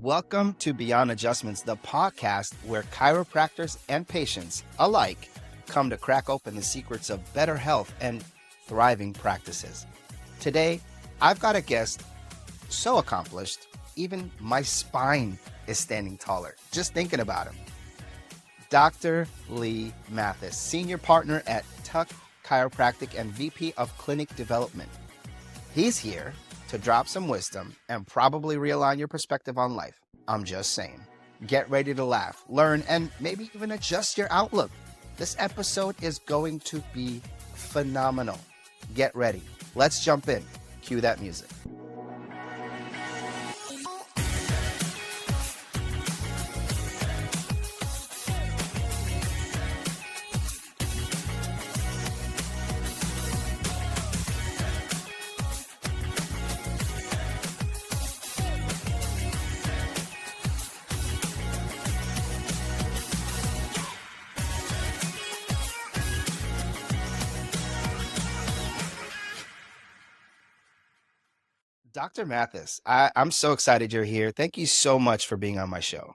Welcome to Beyond Adjustments, the podcast where chiropractors and patients alike come to crack open the secrets of better health and thriving practices. Today, I've got a guest so accomplished, even my spine is standing taller just thinking about him. Dr. Lee Matthis, Senior Partner at Tuck Chiropractic and VP of Clinic Development. He's here to drop some wisdom and probably realign your perspective on life. I'm just saying. Get ready to laugh, learn, and maybe even adjust your outlook. This episode is going to be phenomenal. Get ready. Let's jump in. Cue that music. Dr. Matthis, I'm so excited you're here. Thank you so much for being on my show.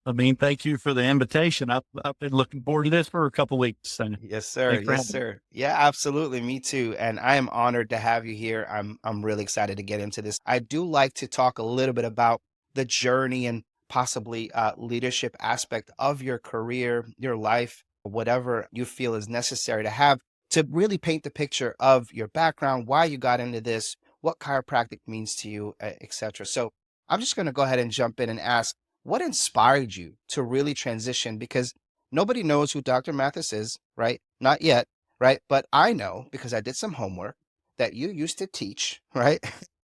Thank you for the invitation. I've been looking forward to this for a couple of weeks. And Yes, sir. thanks for Yes, having me. sir. Yeah, absolutely. Me too. And I am honored to have you here. I'm really excited to get into this. I do like to talk a little bit about the journey and possibly leadership aspect of your career, your life, whatever you feel is necessary to have to really paint the picture of your background, why you got into this, what chiropractic means to you, etc. So I'm just going to go ahead and jump in and ask, what inspired you to really transition? Because nobody knows who Dr. Matthis is, right? Not yet, right? But I know because I did some homework that you used to teach, right?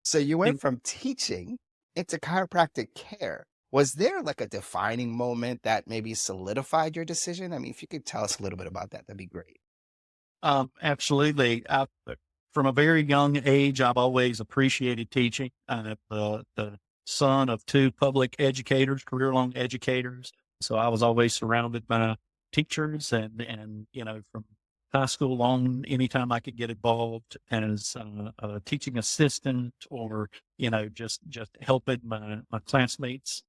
So you went And from teaching into chiropractic care. Was there like a defining moment that maybe solidified your decision? I mean, if you could tell us a little bit about that, that'd be great. Absolutely. From a very young age, I've always appreciated teaching. I'm the son of two public educators, career-long educators. So I was always surrounded by teachers and from high school on, anytime I could get involved as a teaching assistant or, just helping my classmates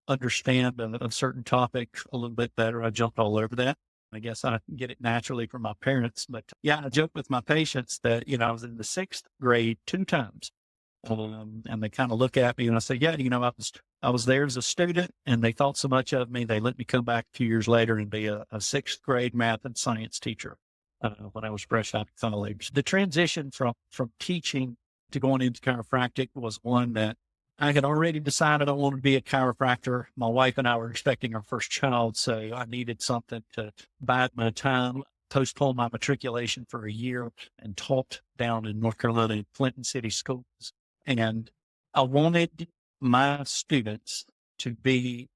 understand a certain topic a little bit better. I jumped all over that. I guess I get it naturally from my parents, but yeah, I joke with my patients that, I was in the sixth grade two times. And they kind of look at me and I say, yeah, I was there as a student and they thought so much of me. They let me come back a few years later and be a sixth grade math and science teacher when I was fresh out of college. The transition from teaching to going into chiropractic was one that I had already decided I wanted to be a chiropractor. My wife and I were expecting our first child, so I needed something to bide my time, postpone my matriculation for a year, and taught down in North Carolina in Clinton City schools. And I wanted my students to be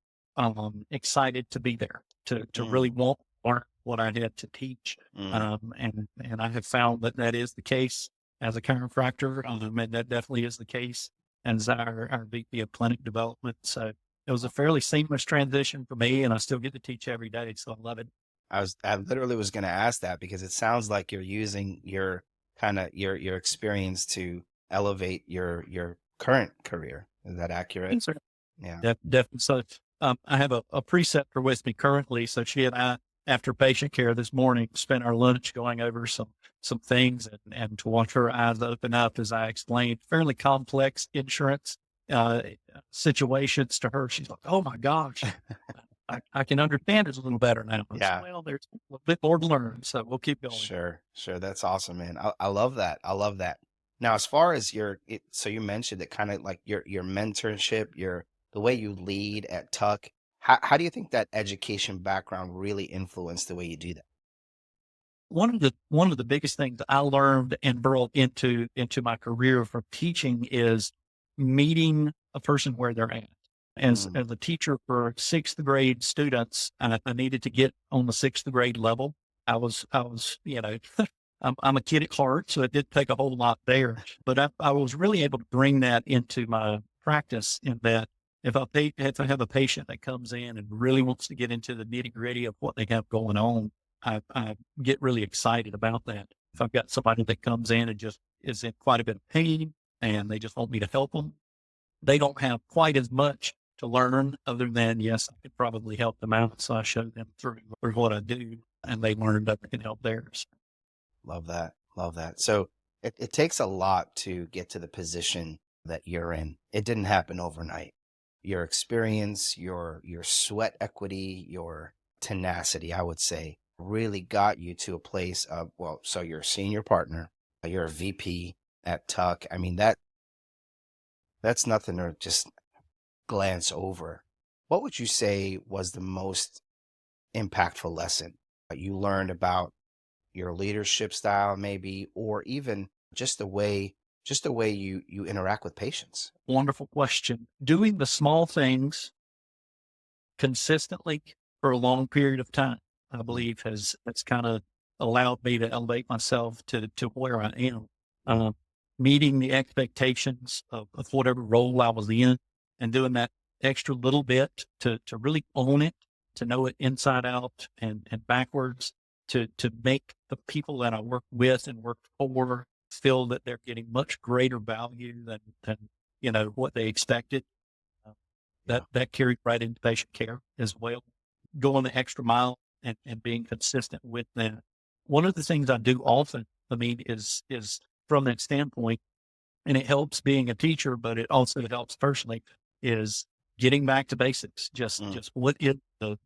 excited to be there, to really Mm, want to learn what I had to teach. mm. And I have found that is the case as a chiropractor, and that definitely is the case as our VP of clinic development. So it was a fairly seamless transition for me, and I still get to teach every day. So I love it. I literally was going to ask that because it sounds like you're using your kind of your experience to elevate your current career. Is that accurate? Yes, sir. Yeah. Definitely. So I have a preceptor with me currently. So she and I, after patient care this morning, spent our lunch going over some things and to watch her eyes open up as I explained fairly complex insurance uh, situations to her. She's like, oh my gosh, I can understand it a little better now. I said, Yeah. well, there's a bit more to learn. So we'll keep going. Sure. Sure. That's awesome, man. I love that. I love that. Now, as far as so you mentioned that kind of like your mentorship, the way you lead at Tuck. How do you think that education background really influenced the way you do that? One of the biggest things I learned and brought into my career from teaching is meeting a person where they're at. Mm, As a teacher for sixth grade students, I needed to get on the sixth grade level. I was, I'm a kid at heart, so it did take a whole lot there. But I was really able to bring that into my practice in that if I have a patient that comes in and really wants to get into the nitty gritty of what they have going on, I get really excited about that. If I've got somebody that comes in and just is in quite a bit of pain and they just want me to help them, they don't have quite as much to learn other than, yes, I could probably help them out. So I showed them through what I do, and they learned that I can help theirs. Love that. Love that. So it takes a lot to get to the position that you're in. It didn't happen overnight. Your experience, your sweat equity, your tenacity, I would say, really got you to a place of, well, so you're a senior partner, you're a VP at Tuck. I mean, that's nothing to just glance over. What would you say was the most impactful lesson that you learned about your leadership style, maybe, or even just the way you interact with patients? Wonderful question. Doing the small things consistently for a long period of time, I Mm, believe has kind of allowed me to elevate myself to where I am. mm, Um, Meeting the expectations of whatever role I was in and doing that extra little bit to really own it, to know it inside out and backwards, to make the people that I work with and work for feel that they're getting much greater value than what they expected. Uh, yeah. that carried right into patient care as well. Going the extra mile and being consistent with that. One of the things I do often, I mean, is from that standpoint, and it helps being a teacher, but it also helps personally, is getting back to basics. Mm, Just what is the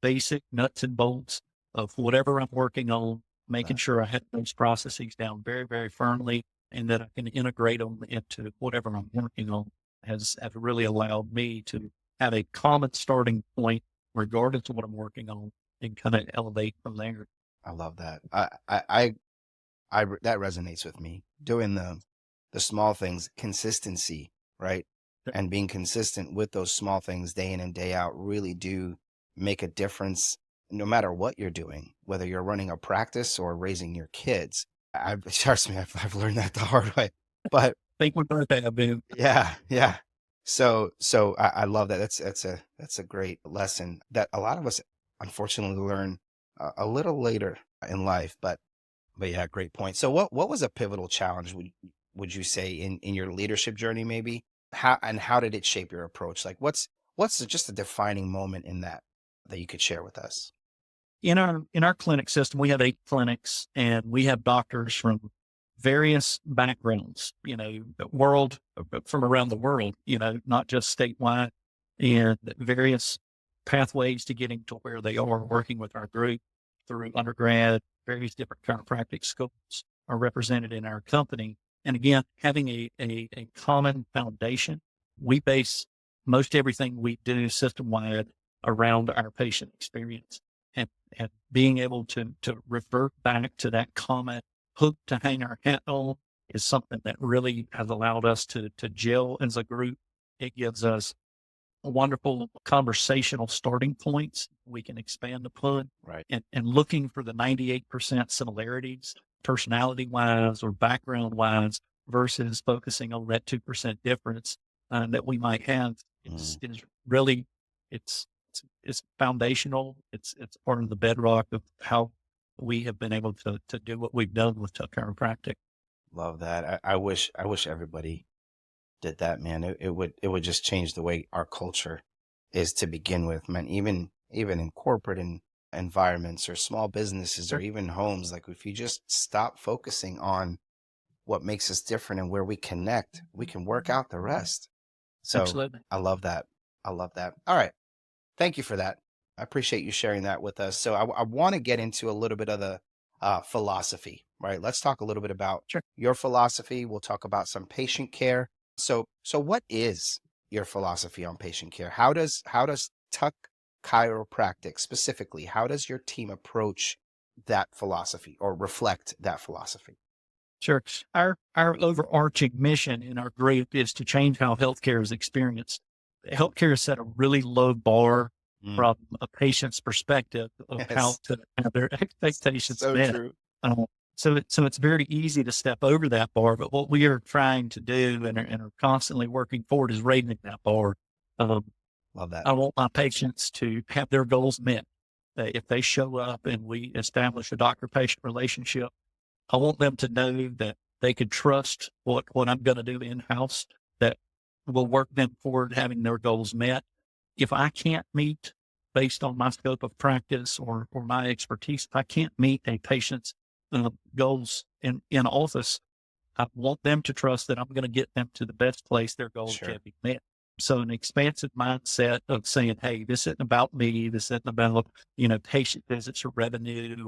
basic nuts and bolts of whatever I'm working on, making that, sure I have those processes down very, very firmly and that I can integrate them into whatever I'm working on have really allowed me to have a common starting point regardless of what I'm working on and kind of elevate from there. I love that. That resonates with me. Doing the small things, consistency, right? And being consistent with those small things day in and day out really do make a difference no matter what you're doing, whether you're running a practice or raising your kids. Trust me, I've learned that the hard way. But Think we both have been. yeah, yeah. So I love that. That's a great lesson that a lot of us unfortunately learn a little later in life. But yeah, great point. So what was a pivotal challenge would you say in your leadership journey maybe? How did it shape your approach? Like just a defining moment in that you could share with us? In our clinic system, we have 8 clinics and we have doctors from various backgrounds, world from around the world, not just statewide, and various pathways to getting to where they are working with our group through undergrad, various different chiropractic schools are represented in our company. And again, having a common foundation, we base most everything we do system wide around our patient experience and being able to revert back to that common hook to hang our hat on is something that really has allowed us to gel as a group. It gives us wonderful conversational starting points we can expand upon Right. and looking for the 98% similarities personality wise or background wise versus focusing on that 2% difference that we might have Mm, is really it's foundational. It's part of the bedrock of how we have been able to do what we've done with Tuck Chiropractic. love that. I wish everybody did that, man. It would just change the way our culture is to begin with, man. Even in corporate environments or small businesses or Sure. even homes, like if you just stop focusing on what makes us different and where we connect, we can work out the rest. So Absolutely. I love that. I love that. All right. Thank you for that. I appreciate you sharing that with us. So I want to get into a little bit of the philosophy, right? Let's talk a little bit about Sure. your philosophy. We'll talk about some patient care. So what is your philosophy on patient care? How does Tuck Chiropractic specifically? How does your team approach that philosophy or reflect that philosophy? Sure. Our overarching mission in our group is to change how healthcare is experienced. Healthcare is set a really low bar Mm. from a patient's perspective of how Yes, to have their expectations so met. true. So it's very easy to step over that bar, but what we are trying to do and are constantly working forward is raising that bar. Um, Love that. I want my patients to have their goals met. If they show up and we establish a doctor-patient relationship, I want them to know that they can trust what I'm going to do in-house that will work them forward having their goals met. if I can't meet based on my scope of practice or my expertise, if I can't meet a patient's goals in office, I want them to trust that I'm going to get them to the best place their goals Sure. can be met. So an expansive mindset of saying, hey, this isn't about me. This isn't about, patient visits or revenue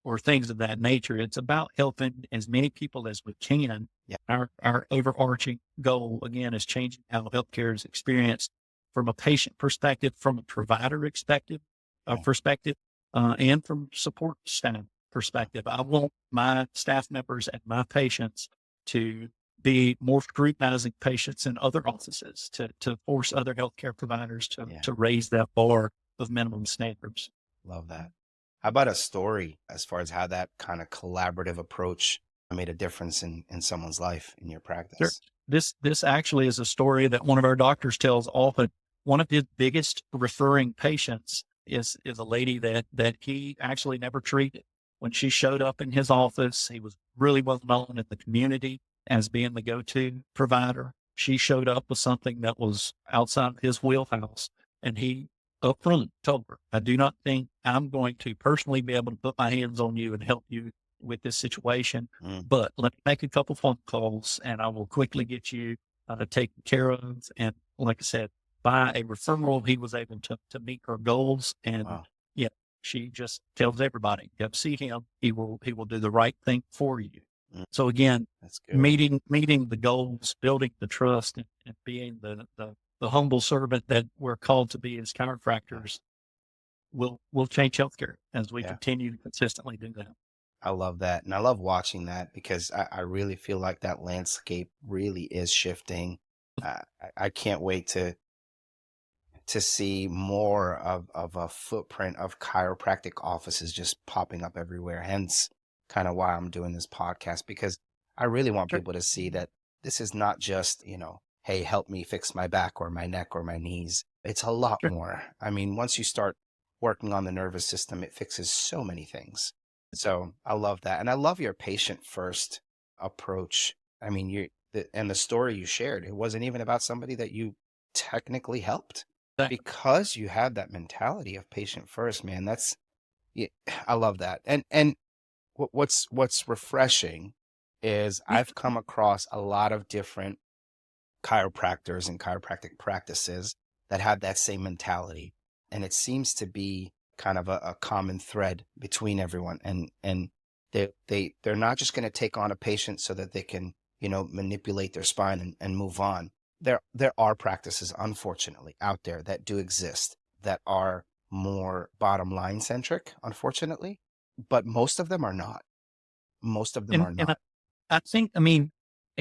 or things of that nature. It's about helping as many people as we can. Yeah. Our overarching goal, again, is changing how healthcare is experienced from a patient perspective, from a provider perspective, and from support staff perspective. I want my staff members and my patients to be more scrutinizing patients in other offices, to force other healthcare providers to raise that bar of minimum standards. Love that. How about a story as far as how that kind of collaborative approach made a difference in someone's life in your Sure. practice? This actually is a story that one of our doctors tells often. One of his biggest referring patients is a lady that he actually never treated. When she showed up in his office, he was really well known in the community as being the go-to provider. She showed up with something that was outside of his wheelhouse, and he upfront told her, I do not think I'm going to personally be able to put my hands on you and help you with this situation, but let me make a couple phone calls and I will quickly get you taken care of. And like I said, by a referral, he was able to meet her goals. And Wow. she just tells everybody, go see him. He will do the right thing for you. Mm, So again, that's good. meeting the goals, building the trust, and being the humble servant that we're called to be as chiropractors will change healthcare as we continue to consistently do that. I love that. And I love watching that because I really feel like that landscape really is shifting. I can't wait to see more of a footprint of chiropractic offices just popping up everywhere. Hence, kind of why I'm doing this podcast, because I really want Sure. people to see that this is not just, hey, help me fix my back or my neck or my knees. It's a lot Sure. more. I mean, once you start working on the nervous system, it fixes so many things. So I love that. And I love your patient first approach. I mean, and the story you shared, it wasn't even about somebody that you technically helped, Exactly. because you have that mentality of patient first, man. Yeah, I love that. And what's refreshing is I've come across a lot of different chiropractors and chiropractic practices that have that same mentality, and it seems to be kind of a common thread between everyone. And they're not just going to take on a patient so that they can manipulate their spine and move on. There are practices, unfortunately, out there that do exist that are more bottom line centric, unfortunately, but most of them are not. Most of them are And not. I think, I mean,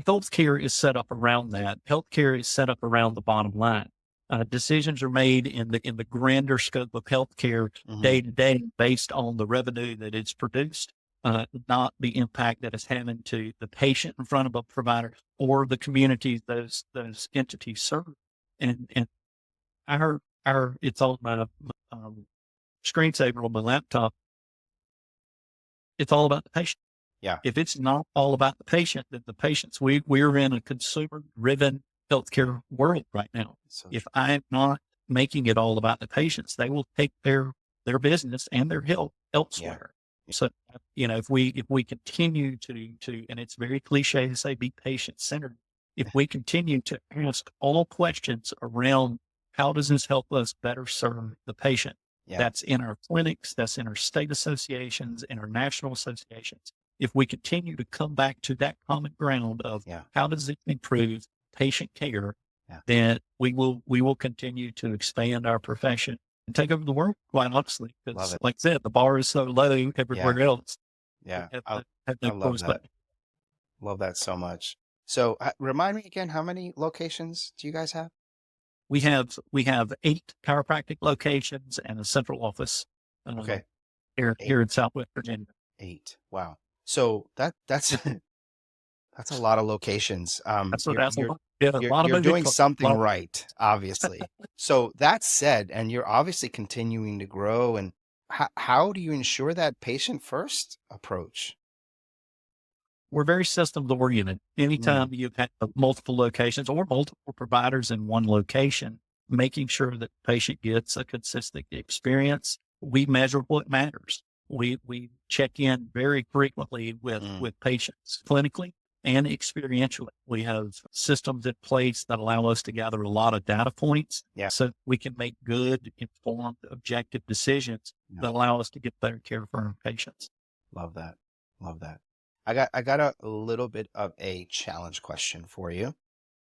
healthcare is set up around that. Healthcare is set up around the bottom line. Decisions are made in the grander scope of healthcare day to day based on the revenue that it's produced, not the impact that it's having to the patient in front of a provider or the communities those entities serve. And our it's on my screensaver on my laptop. It's all about the patient. Yeah. If it's not all about the patient, then the patients, we're in a consumer driven healthcare world right now. So If I'm not making it all about the patients, they will take their business and their health elsewhere. Yeah. So, if we continue to, and it's very cliche to say be patient centered. If we continue to ask all questions around how does this help us better serve the patient, that's in our clinics, that's in our state associations, in our national associations. If we continue to come back to that common ground of how does it improve patient care, then we will continue to expand our profession and take over the world, quite honestly. Love Because it. like I said, the bar is so low everywhere else. Yeah. Have I no love choice that. but. Love that so much. So remind me again, how many locations do you guys have? We have 8 chiropractic locations and a central office Okay. here in Southwest Virginia. 8. Wow. So that's that's a lot of locations. That's You're a lot. Yeah, a lot of you're moving doing parts. something right, obviously. So that said, and you're obviously continuing to grow. And how do you ensure that patient first approach? We're very systems oriented. Anytime you have multiple locations or multiple providers in one location, making sure that the patient gets a consistent experience. We measure what matters. We check in very frequently with patients clinically and experientially. We have systems in place that allow us to gather a lot of data points so we can make good, informed, objective decisions that allow us to get better care for our patients. Love that. Love that. I got a little bit of a challenge question for you.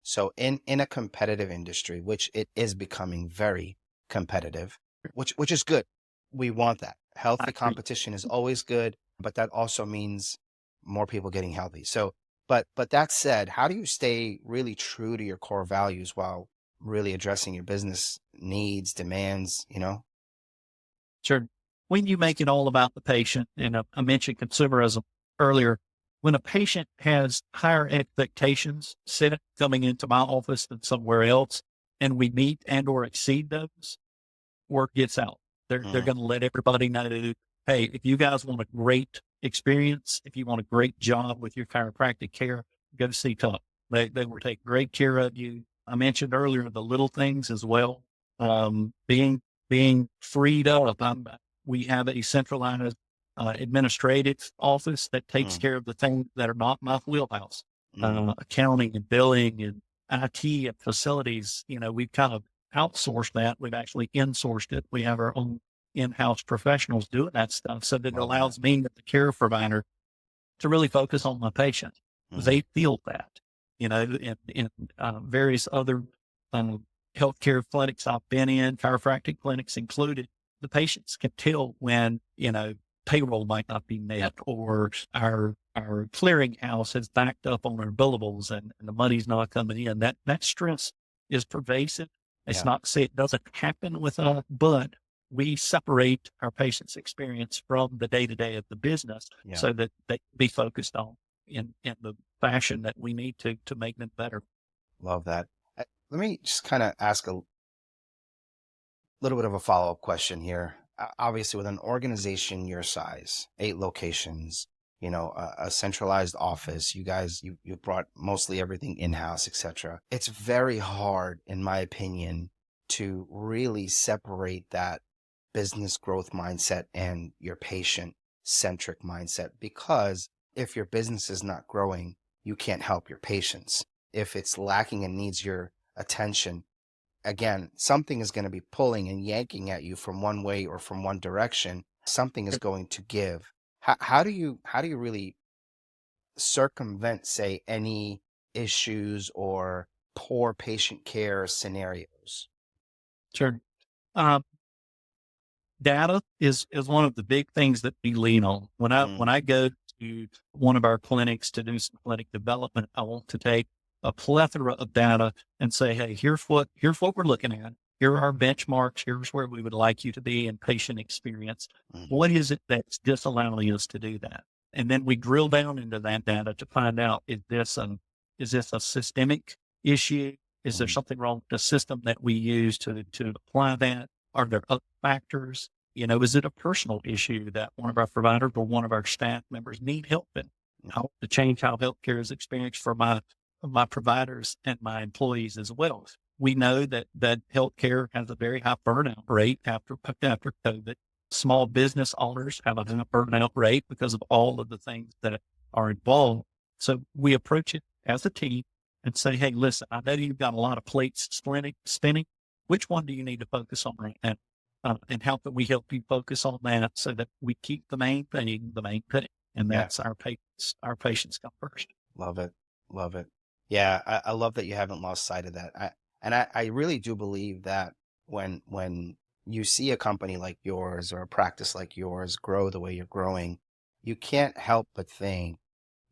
So in a competitive industry, which it is becoming very competitive, which is good. We want that. I Healthy agree. competition is always good, but that also means more people getting healthy. So, but that said, how do you stay really true to your core values while really addressing your business needs, demands, you know? Sure. When you make it all about the patient, and I mentioned consumerism earlier, when a patient has higher expectations set coming into my office than somewhere else, and we meet and or exceed those, word gets out. They're Mm, going to let everybody know, hey, if you guys want a great experience, if you want a great job with your chiropractic care, go to see Tuck. They will take great care of you. I mentioned earlier the little things as well. Being freed up. We have a centralized administrative office that takes mm, care of the things that are not my wheelhouse, mm. accounting and billing and IT and facilities. We've kind of outsourced that. We've actually insourced it. We have our own in-house professionals doing that stuff. So that it Love that. allows me, as the care provider, to really focus on my patient. Hmm. They feel that, in various other healthcare clinics I've been in, chiropractic clinics included, the patients can tell when, payroll might not be met or our clearinghouse has backed up on our billables and the money's not coming in. That stress is pervasive. It's Yeah, not to say it doesn't happen with us, but we separate our patient's experience from the day to day of the business yeah. so that they can be focused on in the fashion that we need to make them better. Love that. Let me just kind of ask a little bit of a follow-up question here. Obviously, with an organization your size, 8 locations, a centralized office, you guys, you brought mostly everything in-house, etc. It's very hard, in my opinion, to really separate that business growth mindset and your patient-centric mindset, because if your business is not growing, you can't help your patients. If it's lacking and needs your attention, again, something is going to be pulling and yanking at you from one way or from one direction. Something is going to give. How do you really circumvent, say, any issues or poor patient care scenarios? Sure. Uh, Data is one of the big things that we lean on. When Mm, I go to one of our clinics to do some clinic development, I want to take a plethora of data and say, hey, here's what we're looking at. Here are our benchmarks. Here's where we would like you to be in patient experience. mhm, What is it that's disallowing us to do that? And then we drill down into that data to find out, is this a systemic issue? Is there mm, something wrong with the system that we use to apply that? Are there other factors? Is it a personal issue that one of our providers or one of our staff members need help in? mm. I want to change how healthcare is experienced for my providers and my employees as well. We know that healthcare has a very high burnout rate after COVID. Small business owners have a high burnout rate because of all of the things that are involved. So we approach it as a team and say, hey, listen, I know you've got a lot of plates spinning. Which one do you need to focus on right now? And how can we help you focus on that so that we keep the main thing, and Yeah, that's our patients. Our patients come first. love it. Love it. Yeah, I love that you haven't lost sight of that. I really do believe that when you see a company like yours or a practice like yours grow the way you're growing, you can't help but think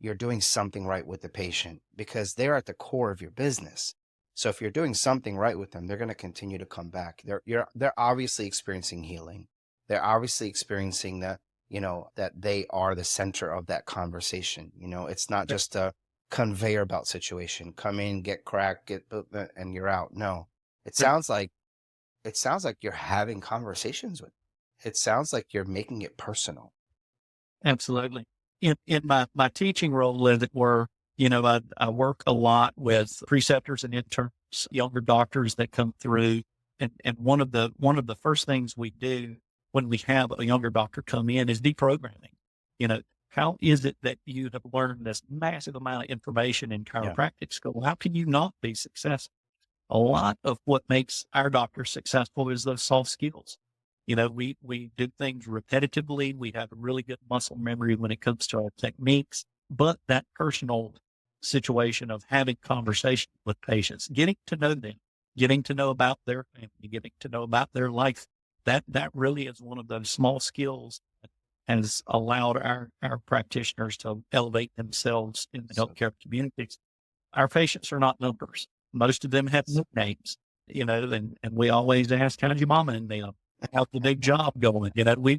you're doing something right with the patient because they're at the core of your business. So if you're doing something right with them, they're going to continue to come back. They're obviously experiencing healing. They're obviously experiencing that, that they are the center of that conversation. It's not just a conveyor belt situation. Come in, get cracked, and you're out. No. It sounds like it sounds like you're having conversations with. It sounds like you're making it personal. Absolutely. In my teaching role, as it were, I work a lot with preceptors and interns, younger doctors that come through. And one of the first things we do when we have a younger doctor come in is deprogramming. How is it that you have learned this massive amount of information in Yeah. chiropractic school? How can you not be successful? A lot of what makes our doctors successful is those soft skills. We do things repetitively. We have a really good muscle memory when it comes to our techniques, but that personal situation of having conversation with patients, getting to know them, getting to know about their family, getting to know about their life, that really is one of those small skills that has allowed our practitioners to elevate themselves in the healthcare communities. Our patients are not numbers. Most of them have nicknames, and we always ask, how's your mama and them? How's the big job going?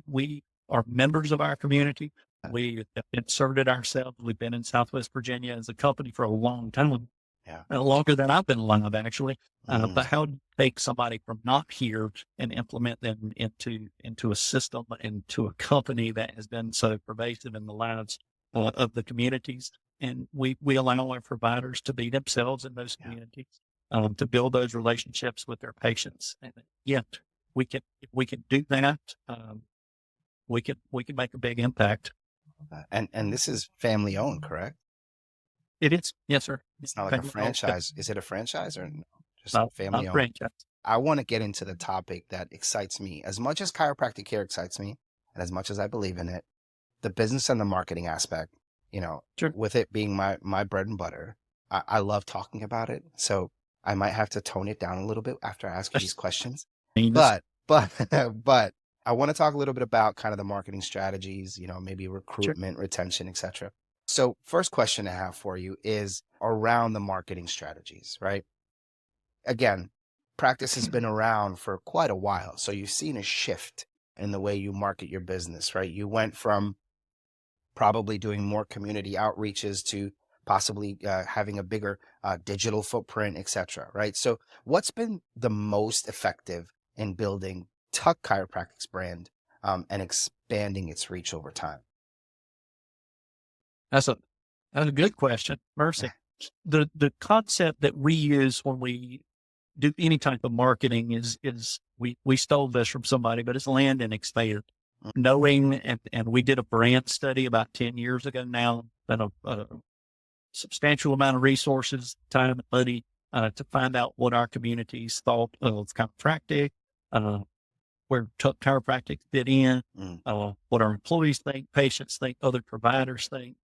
We are members of our community. We have inserted ourselves. We've been in Southwest Virginia as a company for a long time, Yeah. longer than I've been alive, actually. But how do you take somebody from not here and implement them into a system, into a company that has been so pervasive in the lives of the communities? And we allow our providers to be themselves in those communities, to build those relationships with their patients. And yet if we can do that, we can make a big impact. And this is family owned, correct? It is. Yes, sir. It's not like a franchise. Is it a franchise or no? Just family owned? Franchise. I want to get into the topic that excites me. As much as chiropractic care excites me, and as much as I believe in it, the business and the marketing aspect, Sure. with it being my bread and butter, I love talking about it. So I might have to tone it down a little bit after I ask you these questions. But but I want to talk a little bit about kind of the marketing strategies, maybe recruitment, retention, etc. So first question I have for you is around the marketing strategies, right? Again, practice has been around for quite a while. So you've seen a shift in the way you market your business, right? You went from probably doing more community outreaches to possibly having a bigger digital footprint, etc. Right? So what's been the most effective in building Tuck Chiropractic's brand and expanding its reach over time? That's a good question. Mercy. The concept that we use when we do any type of marketing is we stole this from somebody, but it's land and expand. Knowing, and we did a brand study about 10 years ago now, and a substantial amount of resources, time, and money to find out what our communities thought of chiropractic, where Tuck Chiropractic fit in, what our employees think, patients think, other providers think.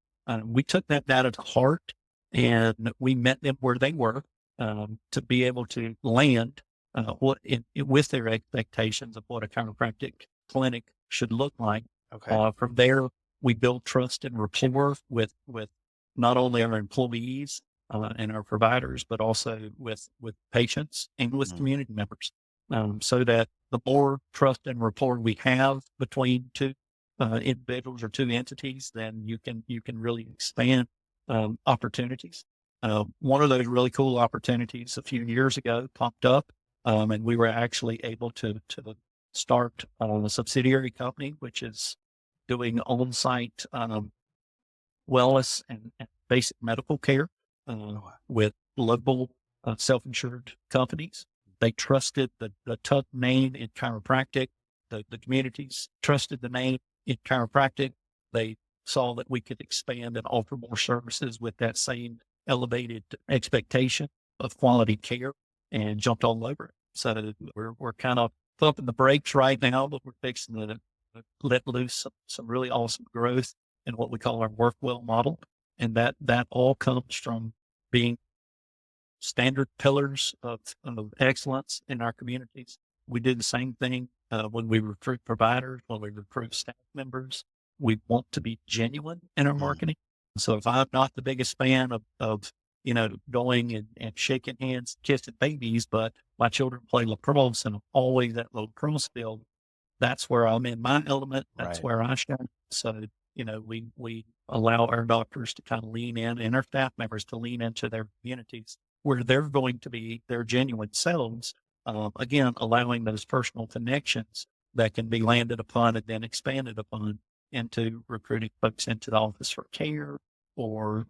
We took that data to heart, and we met them where they were to be able to land with their expectations of what a chiropractic clinic should look like. Okay. From there, we build trust and rapport with not only our employees and our providers, but also with patients and with community members. So that the more trust and rapport we have between two individuals or two entities, then you can really expand opportunities. One of those really cool opportunities a few years ago popped up, and we were actually able to start a subsidiary company, which is doing on-site wellness and basic medical care with local self-insured companies. They trusted the Tuck name in chiropractic. The communities trusted the name in chiropractic. They saw that we could expand and offer more services with that same elevated expectation of quality care, and jumped all over it. So we're kind of pumping the brakes right now, but we're fixing to let loose some really awesome growth in what we call our work well model. And that all comes from being standard pillars of excellence in our communities. We do the same thing when we recruit providers, when we recruit staff members. We want to be genuine in our marketing. So if I'm not the biggest fan of going and shaking hands, kissing babies, but my children play lacrosse and I'm always at the lacrosse field, that's where I'm in my element. That's where I shine. So, we allow our doctors to kind of lean in, and our staff members to lean into their communities where they're going to be their genuine selves. Again, allowing those personal connections that can be landed upon and then expanded upon into recruiting folks into the office for care, or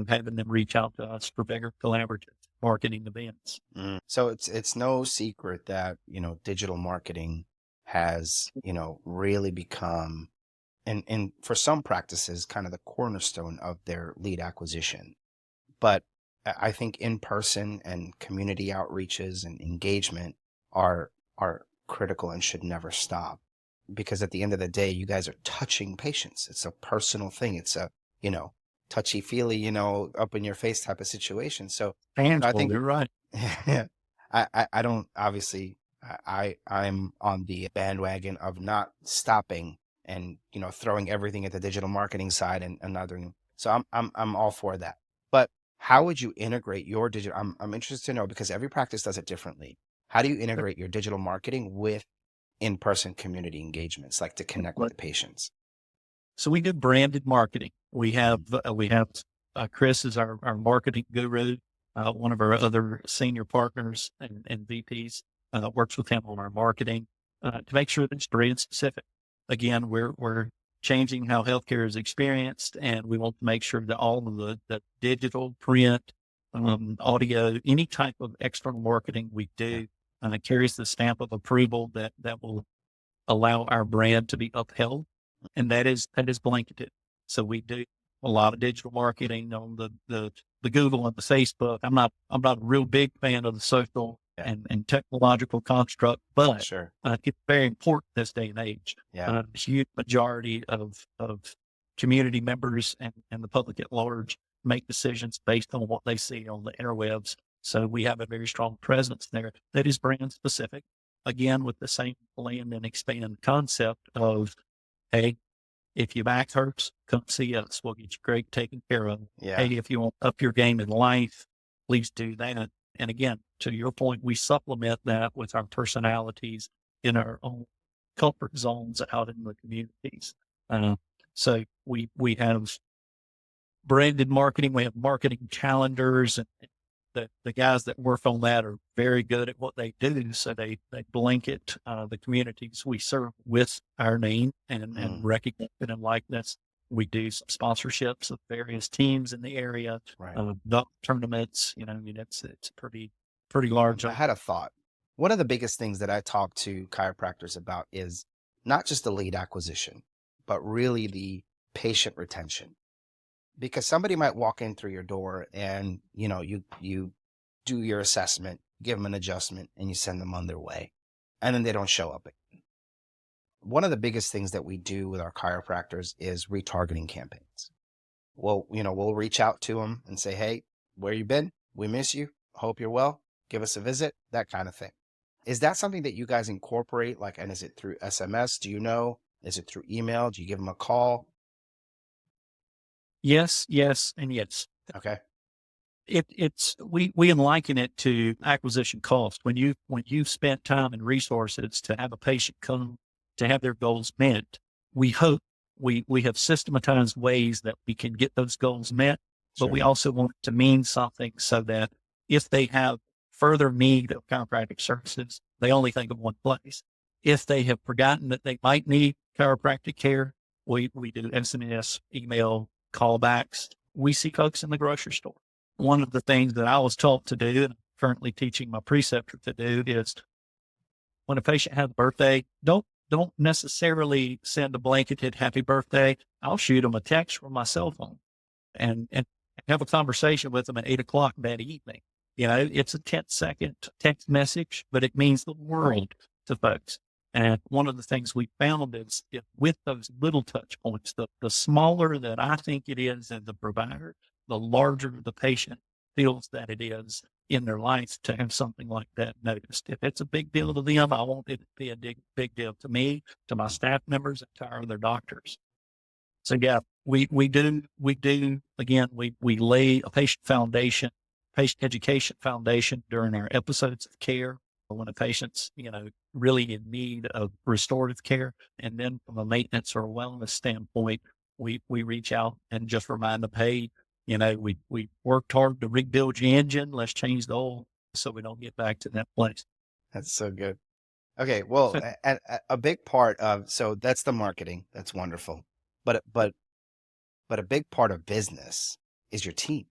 having them reach out to us for bigger collaborative marketing events. So it's no secret that, digital marketing has, really become, and for some practices, kind of the cornerstone of their lead acquisition. But I think in person and community outreaches and engagement are critical and should never stop. Because at the end of the day, you guys are touching patients. It's a personal thing. It's a, touchy feely, up in your face type of situation. So I Tangible, think, you're right. I don't, obviously, I'm on the bandwagon of not stopping and, throwing everything at the digital marketing side and another. So I'm all for that. But how would you integrate your digital? I'm interested to know, because every practice does it differently. How do you integrate your digital marketing with in-person community engagements, like to connect with the patients? So we do branded marketing. We have Chris is our marketing guru. One of our other senior partners and VPs works with him on our marketing to make sure that it's brand specific. Again, we're changing how healthcare is experienced, and we want to make sure that all of the digital, print, audio, any type of external marketing we do carries the stamp of approval that will allow our brand to be upheld, and that is blanketed. So we do a lot of digital marketing on the Google and the Facebook. I'm not a real big fan of the social and technological construct, but Sure. it's very important this day and age. Yeah. A huge majority of community members and the public at large make decisions based on what they see on the interwebs. So we have a very strong presence there that is brand specific. Again, with the same land and expand concept of, hey, if your back hurts, come see us. We'll get you great taken care of. Yeah. Hey, if you want to up your game in life, please do that. And again, to your point, we supplement that with our personalities in our own comfort zones out in the communities. So we have branded marketing. We have marketing calendars, and the guys that work on that are very good at what they do. So they blanket the communities we serve with our name and recognition and likeness. We do some sponsorships of various teams in the area, duck tournaments. It's pretty large. I had a thought. One of the biggest things that I talk to chiropractors about is not just the lead acquisition, but really the patient retention. Because somebody might walk in through your door and, you do your assessment, give them an adjustment, and you send them on their way. And then they don't show up again. One of the biggest things that we do with our chiropractors is retargeting campaigns. Well, we'll reach out to them and say, hey, where you been? We miss you. Hope you're well. Give us a visit, that kind of thing. Is that something that you guys incorporate? And is it through SMS? Do you know? Is it through email? Do you give them a call? Yes, and yes. Okay. We liken it to acquisition cost. When you've spent time and resources to have a patient come to have their goals met, we hope we have systematized ways that we can get those goals met, but we also want it to mean something so that if they have further need of chiropractic services, they only think of one place. If they have forgotten that they might need chiropractic care, we do SMS, email, callbacks. We see folks in the grocery store. One of the things that I was taught to do, and I'm currently teaching my preceptor to do, is when a patient has a birthday, don't necessarily send a blanketed happy birthday. I'll shoot them a text from my cell phone and have a conversation with them at 8:00 that evening. It's a 10-second text message, but it means the world to folks. And one of the things we found is with those little touch points, the smaller that I think it is as a provider, the larger the patient feels that it is in their life to have something like that noticed. If it's a big deal to them, I want it to be a big deal to me, to my staff members, and to our other doctors. So yeah, we do, again, we lay a patient education foundation during our episodes of care when a patient's, really in need of restorative care. And then from a maintenance or wellness standpoint, we reach out and just remind them, hey, we worked hard to rebuild your engine. Let's change the oil so we don't get back to that place. That's so good. Okay. Well, a big part of, so that's the marketing. That's wonderful. But a big part of business is your team.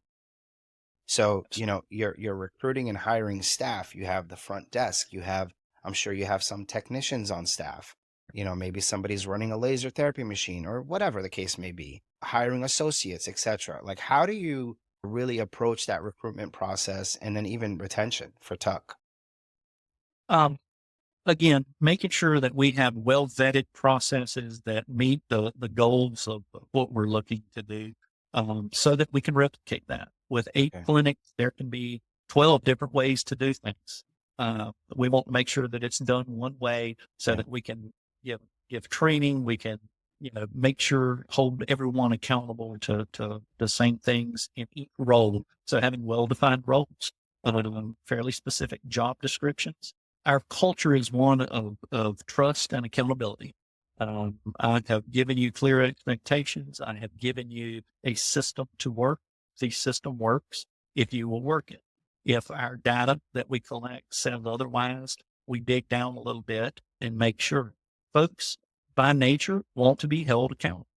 So, you're recruiting and hiring staff. You have the front desk. I'm sure you have some technicians on staff. Maybe somebody's running a laser therapy machine or whatever the case may be, hiring associates, etc. Like, how do you really approach that recruitment process and then even retention for Tuck? Um, Again, making sure that we have well vetted processes that meet the goals of what we're looking to do, so that we can replicate that. With 8 Okay. clinics, there can be 12 different ways to do things. We want to make sure that it's done one way so Okay. that we can give training. We can, make sure, hold everyone accountable to the same things in each role. So having well-defined roles, fairly specific job descriptions. Our culture is one of trust and accountability. I have given you clear expectations. I have given you a system to work. The system works if you will work it. If our data that we collect says otherwise, we dig down a little bit and make sure. Folks, by nature, want to be held accountable.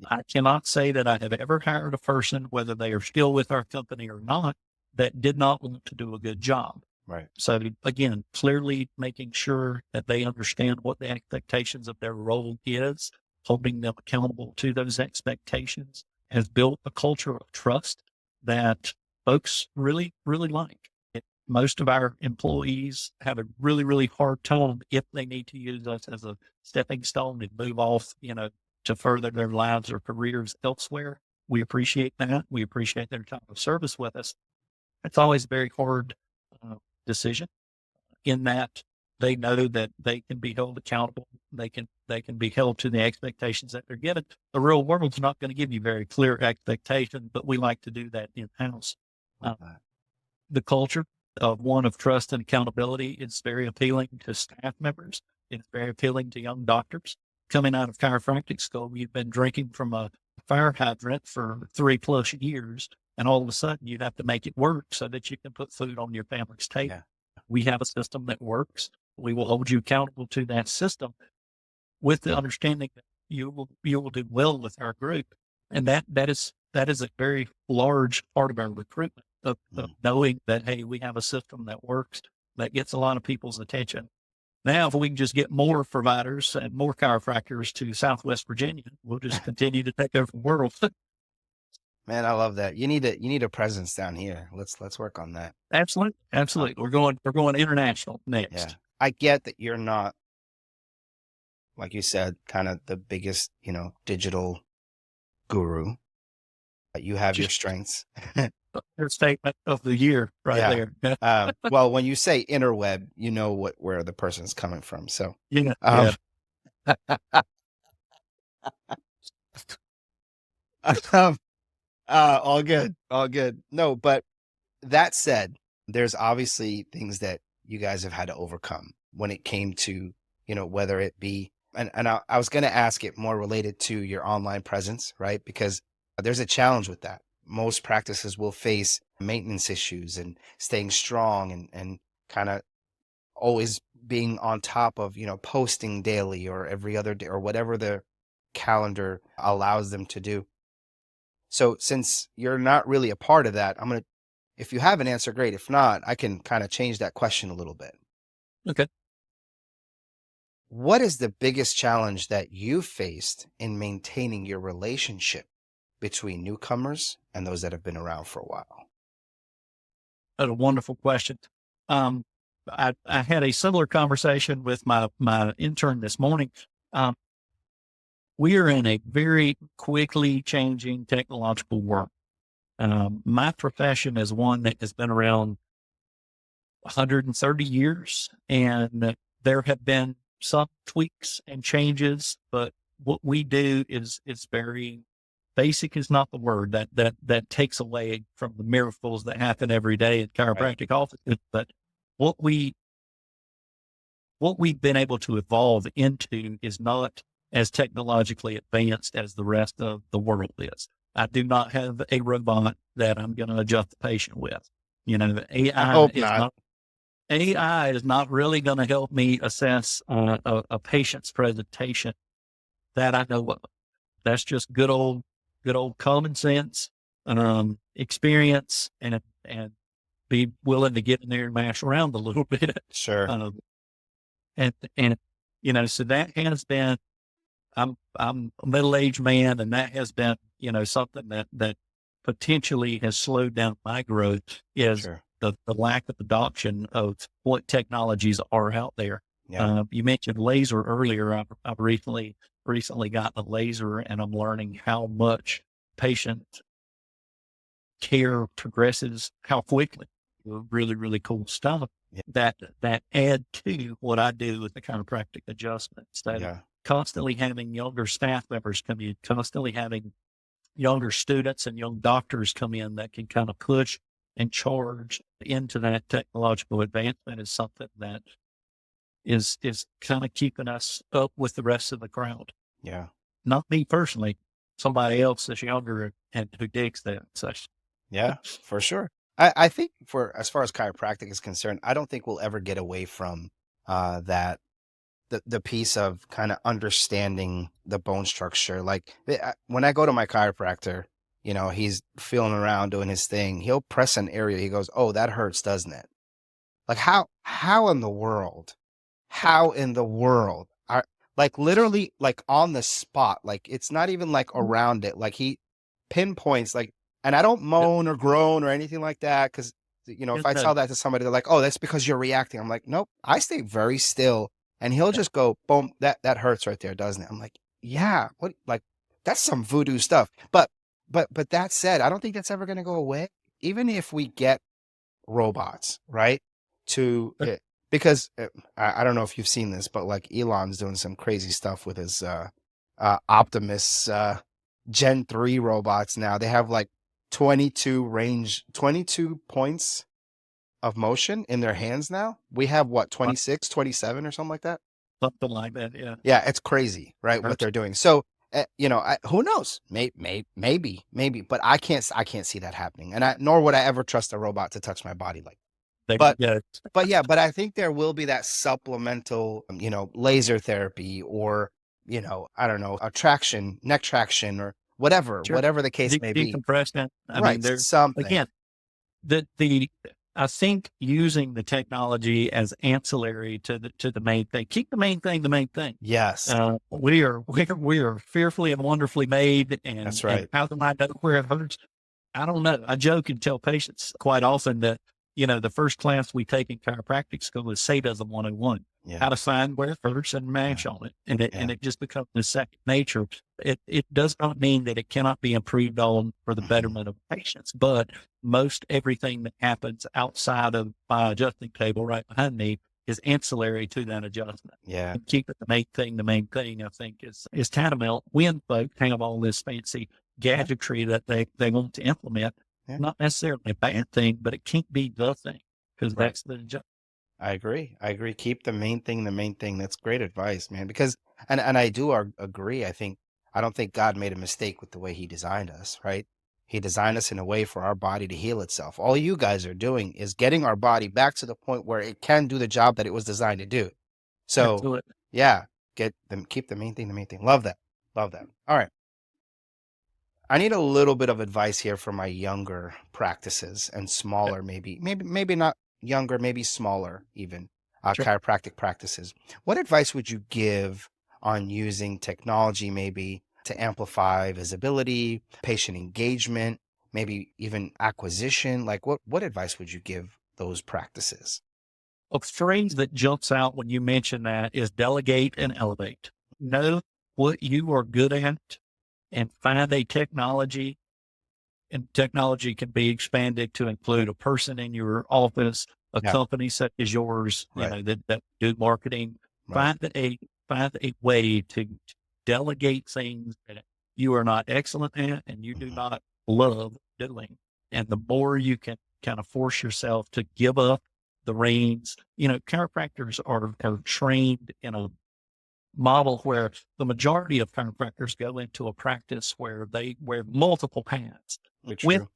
I cannot say that I have ever hired a person, whether they are still with our company or not, that did not want to do a good job. Right. So again, clearly making sure that they understand what the expectations of their role is, holding them accountable to those expectations, has built a culture of trust that folks really, really like. Most of our employees have a really, really hard time if they need to use us as a stepping stone and move off, to further their lives or careers elsewhere. We appreciate that. We appreciate their time of service with us. It's always a very hard uh, decision, in that they know that they can be held accountable. They can be held to the expectations that they're given. The real world's not going to give you very clear expectations, but we like to do that in house. Love that. The culture of one of trust and accountability is very appealing to staff members. It's very appealing to young doctors coming out of chiropractic school. You've been drinking from a fire hydrant for 3+ years, and all of a sudden you have to make it work so that you can put food on your family's table. Yeah. We have a system that works. We will hold you accountable to that system, with the understanding that you will do well with our group. And that is a very large part of our recruitment, of knowing that, hey, we have a system that works, that gets a lot of people's attention. Now, if we can just get more providers and more chiropractors to Southwest Virginia, we'll just continue to take over the world. Man, I love that. You need a presence down here. Let's work on that. Absolutely. Absolutely. We're going international Yeah. next. I get that you're not, like you said, kind of the biggest, digital guru. But you have your Just strengths. their statement of the year right Yeah. there. Well, when you say interweb, you know where the person's coming from. So, Yeah. um, Yeah. um, all good, all good. No, but that said, there's obviously things that you guys have had to overcome when it came to, whether it be, and I was going to ask it more related to your online presence, right? Because there's a challenge with that. Most practices will face maintenance issues and staying strong and kind of always being on top of, posting daily or every other day or whatever the calendar allows them to do. So since you're not really a part of that, if you have an answer, great. If not, I can kind of change that question a little bit. Okay. What is the biggest challenge that you faced in maintaining your relationship between newcomers and those that have been around for a while? That's a wonderful question. Um, I had a similar conversation with my intern this morning. Um, we are in a very quickly changing technological world. My profession is one that has been around 130 years, and there have been some tweaks and changes, but what we do is very basic, is not the word that takes away from the miracles that happen every day at Right. chiropractic offices. But what we what we've been able to evolve into is not as technologically advanced as the rest of the world is. I do not have a robot that I'm going to adjust the patient with. The I AI hope is not. not AI is not really going to help me assess a patient's presentation that I know of. That's just good old common sense, experience, and and be willing to get in there and mash around a little bit. Sure. And so that has been, I'm a middle-aged man, and that has been, something that potentially has slowed down my growth is Sure. the lack of adoption of what technologies are out there. Yeah. You mentioned laser earlier. I've recently gotten a laser, and I'm learning how much patient care progresses, how quickly. Really, really cool stuff Yeah. that add to what I do with the chiropractic adjustments. That Yeah. constantly having younger staff members come in, constantly having younger students and young doctors come in that can kind of push and charge into that technological advancement is something that is kind of keeping us up with the rest of the crowd. Yeah. Not me personally, somebody else that's younger and who digs that. So Yeah, for sure. I think for as far as chiropractic is concerned, I don't think we'll ever get away from that the piece of kind of understanding the bone structure. Like when I go to my chiropractor, he's feeling around doing his thing. He'll press an area. He goes, "Oh, that hurts, doesn't it?" Like how in the world? How in the world are like literally like on the spot? Like it's not even like around it. Like he pinpoints like, and I don't moan or groan or anything like that because if I tell that to somebody, they're like, "Oh, that's because you're reacting." I'm like, "Nope." I stay very still, and he'll just go, "Boom, that hurts right there, doesn't it?" I'm like, "Yeah, what? Like that's some voodoo stuff." But that said, I don't think that's ever going to go away, even if we get robots, right? To it, because I don't know if you've seen this, but like Elon's doing some crazy stuff with his Optimus Gen 3 robots now. They have like 22 points of motion in their hands now. We have what, 26, 27 or something like that? something like that. Yeah. Yeah, it's crazy, right? What they're doing. So, who knows? Maybe, but I can't see that happening. And nor would I ever trust a robot to touch my body like. But Yeah. but I think there will be that supplemental, laser therapy or, I don't know, neck traction or whatever, Sure. whatever the case may be. Decompression. I mean, Right. there's Something. again, I think using the technology as ancillary to the main thing, keep the main thing the main thing. Yes. We are fearfully and wonderfully made, and That's right. And how do I know where it hurts? I don't know. I joke and tell patients quite often that the first class we take in chiropractic school is sadism 101. Yeah. How to find where it hurts and mash on it, and it just becomes the second nature. It does not mean that it cannot be improved on for the betterment of patients, but most everything that happens outside of my adjusting table right behind me is ancillary to that adjustment. Yeah. And keep it the main thing, I think is tantamount when folks have all this fancy gadgetry that they want to implement. Yeah. Not necessarily a bad thing, but it can't be the thing because Right. that's the job. I agree. Keep the main thing the main thing. That's great advice, man. Because and I do agree. I don't think God made a mistake with the way he designed us, right? He designed us in a way for our body to heal itself. All you guys are doing is getting our body back to the point where it can do the job that it was designed to do. So, Absolutely. yeah, keep the main thing the main thing. Love that. Love that. All right. I need a little bit of advice here for my younger practices and smaller, maybe not younger, maybe smaller even Sure. chiropractic practices. What advice would you give on using technology maybe to amplify visibility, patient engagement, maybe even acquisition? Like what advice would you give those practices? A phrase that jumps out when you mention that is delegate and elevate. Know what you are good at and find a technology, and technology can be expanded to include a person in your office, a Yeah, company such as yours, right, that do marketing. right. Find a way to delegate things that you are not excellent at and you do Mhm. not love doing. And the more you can kind of force yourself to give up the reins, chiropractors are trained in a model where the majority of chiropractors go into a practice where they wear multiple hats. Very true.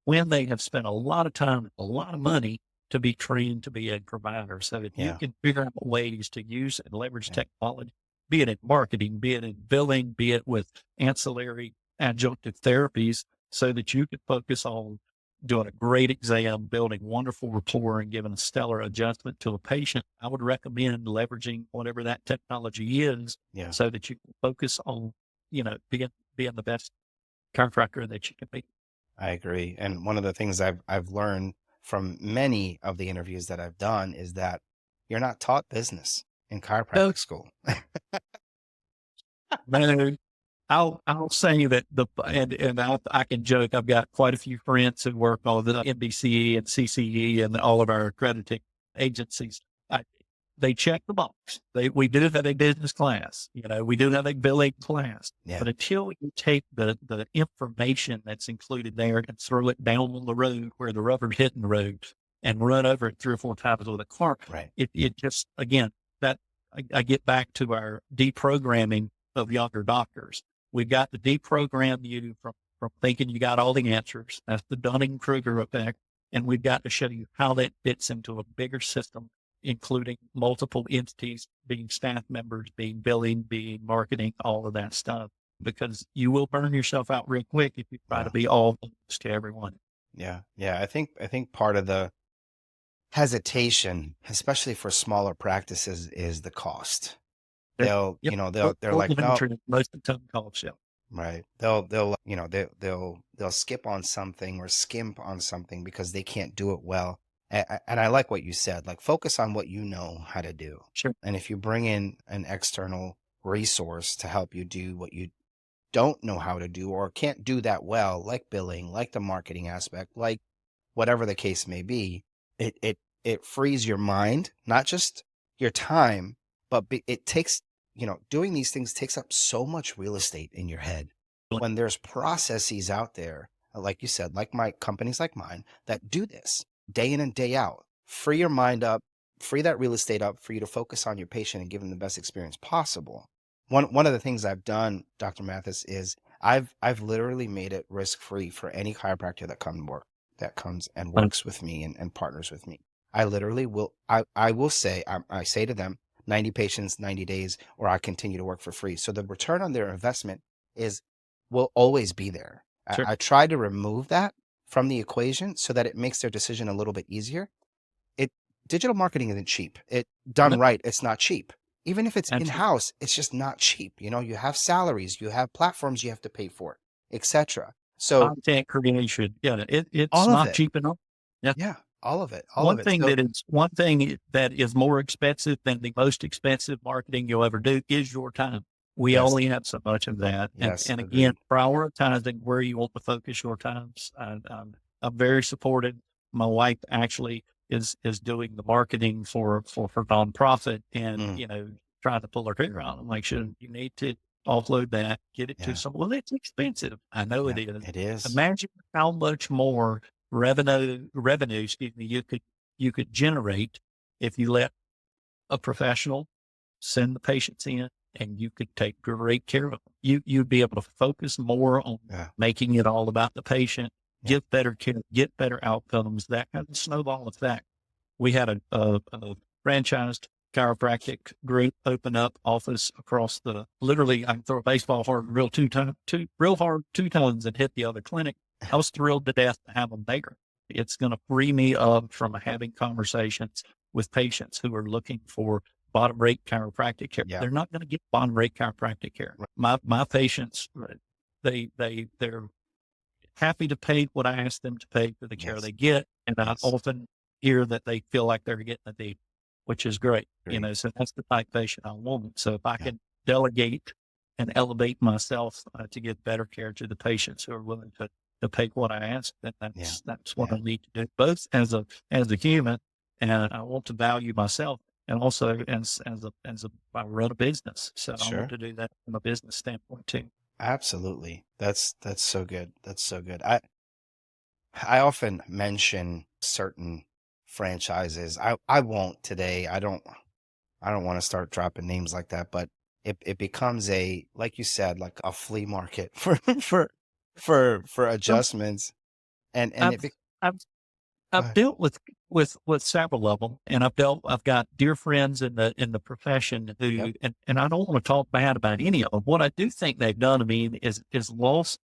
When they have spent a lot of time, a lot of money to be trained to be a provider. So if you Yeah, can figure out ways to use and leverage yeah, technology, be it in marketing, be it in billing, be it with ancillary adjunctive therapies, so that you can focus on doing a great exam, building wonderful rapport, and giving a stellar adjustment to a patient, I would recommend leveraging whatever that technology is Yeah, so that you can focus on, being the best chiropractor that you can be. I agree. And one of the things I've learned from many of the interviews that I've done is that you're not taught business in So, chiropractic school. man, I'll say that I can joke. I've got quite a few friends who work on the NBCE and CCE and all of our accrediting agencies. I, they check the box. We do have a business class. We do have a billing class. Yeah, But until you take the information that's included there and throw it down on the road where the rubber's hitting the road and run over it 3 or 4 times with a car, right. it just, again, that I get back to our deprogramming of younger doctors. We've got to deprogram you from thinking you got all the answers. That's the Dunning-Kruger effect. And we've got to show you how that fits into a bigger system, including multiple entities, being staff members, being billing, being marketing, all of that stuff, because you will burn yourself out real quick if you try to be all things to everyone. Yeah. Yeah. I think part of the hesitation, especially for smaller practices, is the cost. They'll, Yep. they're like, no, Most of the time calls, yeah. right. They'll skip on something or skimp on something because they can't do it well. And I like what you said, like focus on what you know how to do. Sure. And if you bring in an external resource to help you do what you don't know how to do or can't do that well, like billing, like the marketing aspect, like whatever the case may be, it frees your mind, not just your time, but it takes, doing these things takes up so much real estate in your head. When there's processes out there, like you said, like my companies like mine that do this day in and day out, free your mind up, free that real estate up for you to focus on your patient and give them the best experience possible. One of the things I've done, Dr. Matthis, is I've literally made it risk free for any chiropractor that comes and works with me and partners with me. I literally will I will say I say to them 90 patients, 90 days, or I continue to work for free. So the return on their investment will always be there. Sure. I try to remove that from the equation so that it makes their decision a little bit easier. Digital marketing isn't cheap. It done right, it's not cheap. Even if it's in-house, it's just not cheap. You have salaries, you have platforms you have to pay for, etc. So content creation, yeah, it's all of not it. cheap enough. Yeah. Yeah, all of it. One thing that is more expensive than the most expensive marketing you'll ever do is your time. We Yes. only have so much of that. Yes, And agreed. again, prioritizing where you want to focus your times. I'm very supportive. My wife actually is doing the marketing for her nonprofit and, trying to pull her hair out. I'm like, you need to offload that, get it Yeah. to someone. Well, it's expensive. I know it is. It is. Imagine how much more revenue, you could generate if you let a professional send the patients in and you could take great care of them. You'd be able to focus more on making it all about the patient, give better care, get better outcomes, that kind of snowball effect. We had a franchised chiropractic group open up office across literally I can throw a baseball hard real hard 2 times and hit the other clinic. I was thrilled to death to have them there. It's going to free me up from having conversations with patients who are looking for bottom rate chiropractic care. Yeah. They're not going to get bottom rate chiropractic care. Right. My patients, they're happy to pay what I ask them to pay for the care they get. And I often hear that they feel like they're getting a deal, which is great. So that's the type patient I want. So if I can delegate and elevate myself to give better care to the patients who are willing to pay what I ask, then that's what I need to do, both as a human, and I want to value myself, and also as I run a business. So I want to do that from a business standpoint too. Absolutely. That's so good. That's so good. I often mention certain franchises. I won't today. I don't want to start dropping names like that, but it becomes like you said, like a flea market for adjustments. And I've dealt with several of them, and I've got dear friends in the profession who, and I don't want to talk bad about any of them. What I do think they've done to me is lost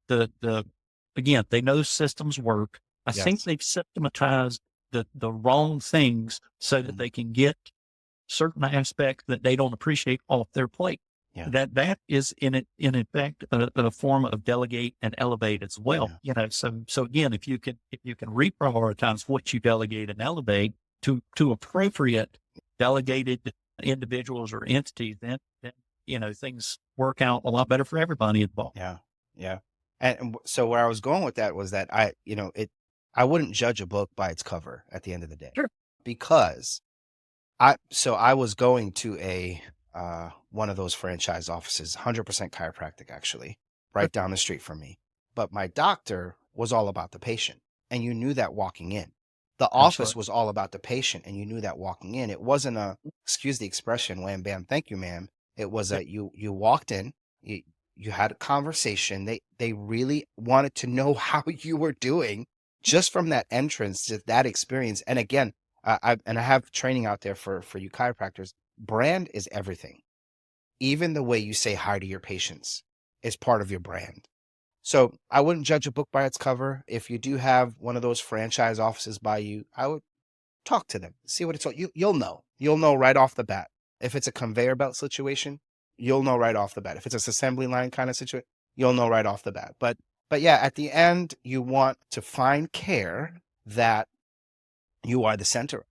again, they know systems work. I think Yes. they've systematized the wrong things so that they can get certain aspects that they don't appreciate off their plate. Yeah. That is in effect a form of delegate and elevate as well. Yeah. So again, if you can reprioritize what you delegate and elevate to appropriate delegated individuals or entities, then things work out a lot better for everybody involved. Yeah. Yeah. So where I was going with that was that I wouldn't judge a book by its cover at the end of the day, Sure. because I was going to a one of those franchise offices, 100% chiropractic, actually, Sure. right down the street from me. But my doctor was all about the patient, and you knew that walking in. The office Absolutely. was all about the patient, and you knew that walking in. It wasn't a, excuse the expression, wham bam, thank you, ma'am. It was Yeah. a, you walked in, you had a conversation. They really wanted to know how you were doing just from that entrance, just that experience. And again, I have training out there for you chiropractors. Brand is everything. Even the way you say hi to your patients is part of your brand. So I wouldn't judge a book by its cover. If you do have one of those franchise offices by you, I would talk to them, see what it's like. You'll know. You'll know right off the bat. If it's a conveyor belt situation, you'll know right off the bat. If it's a assembly line kind of situation, you'll know right off the bat. But yeah, at the end, you want to find care that you are the center,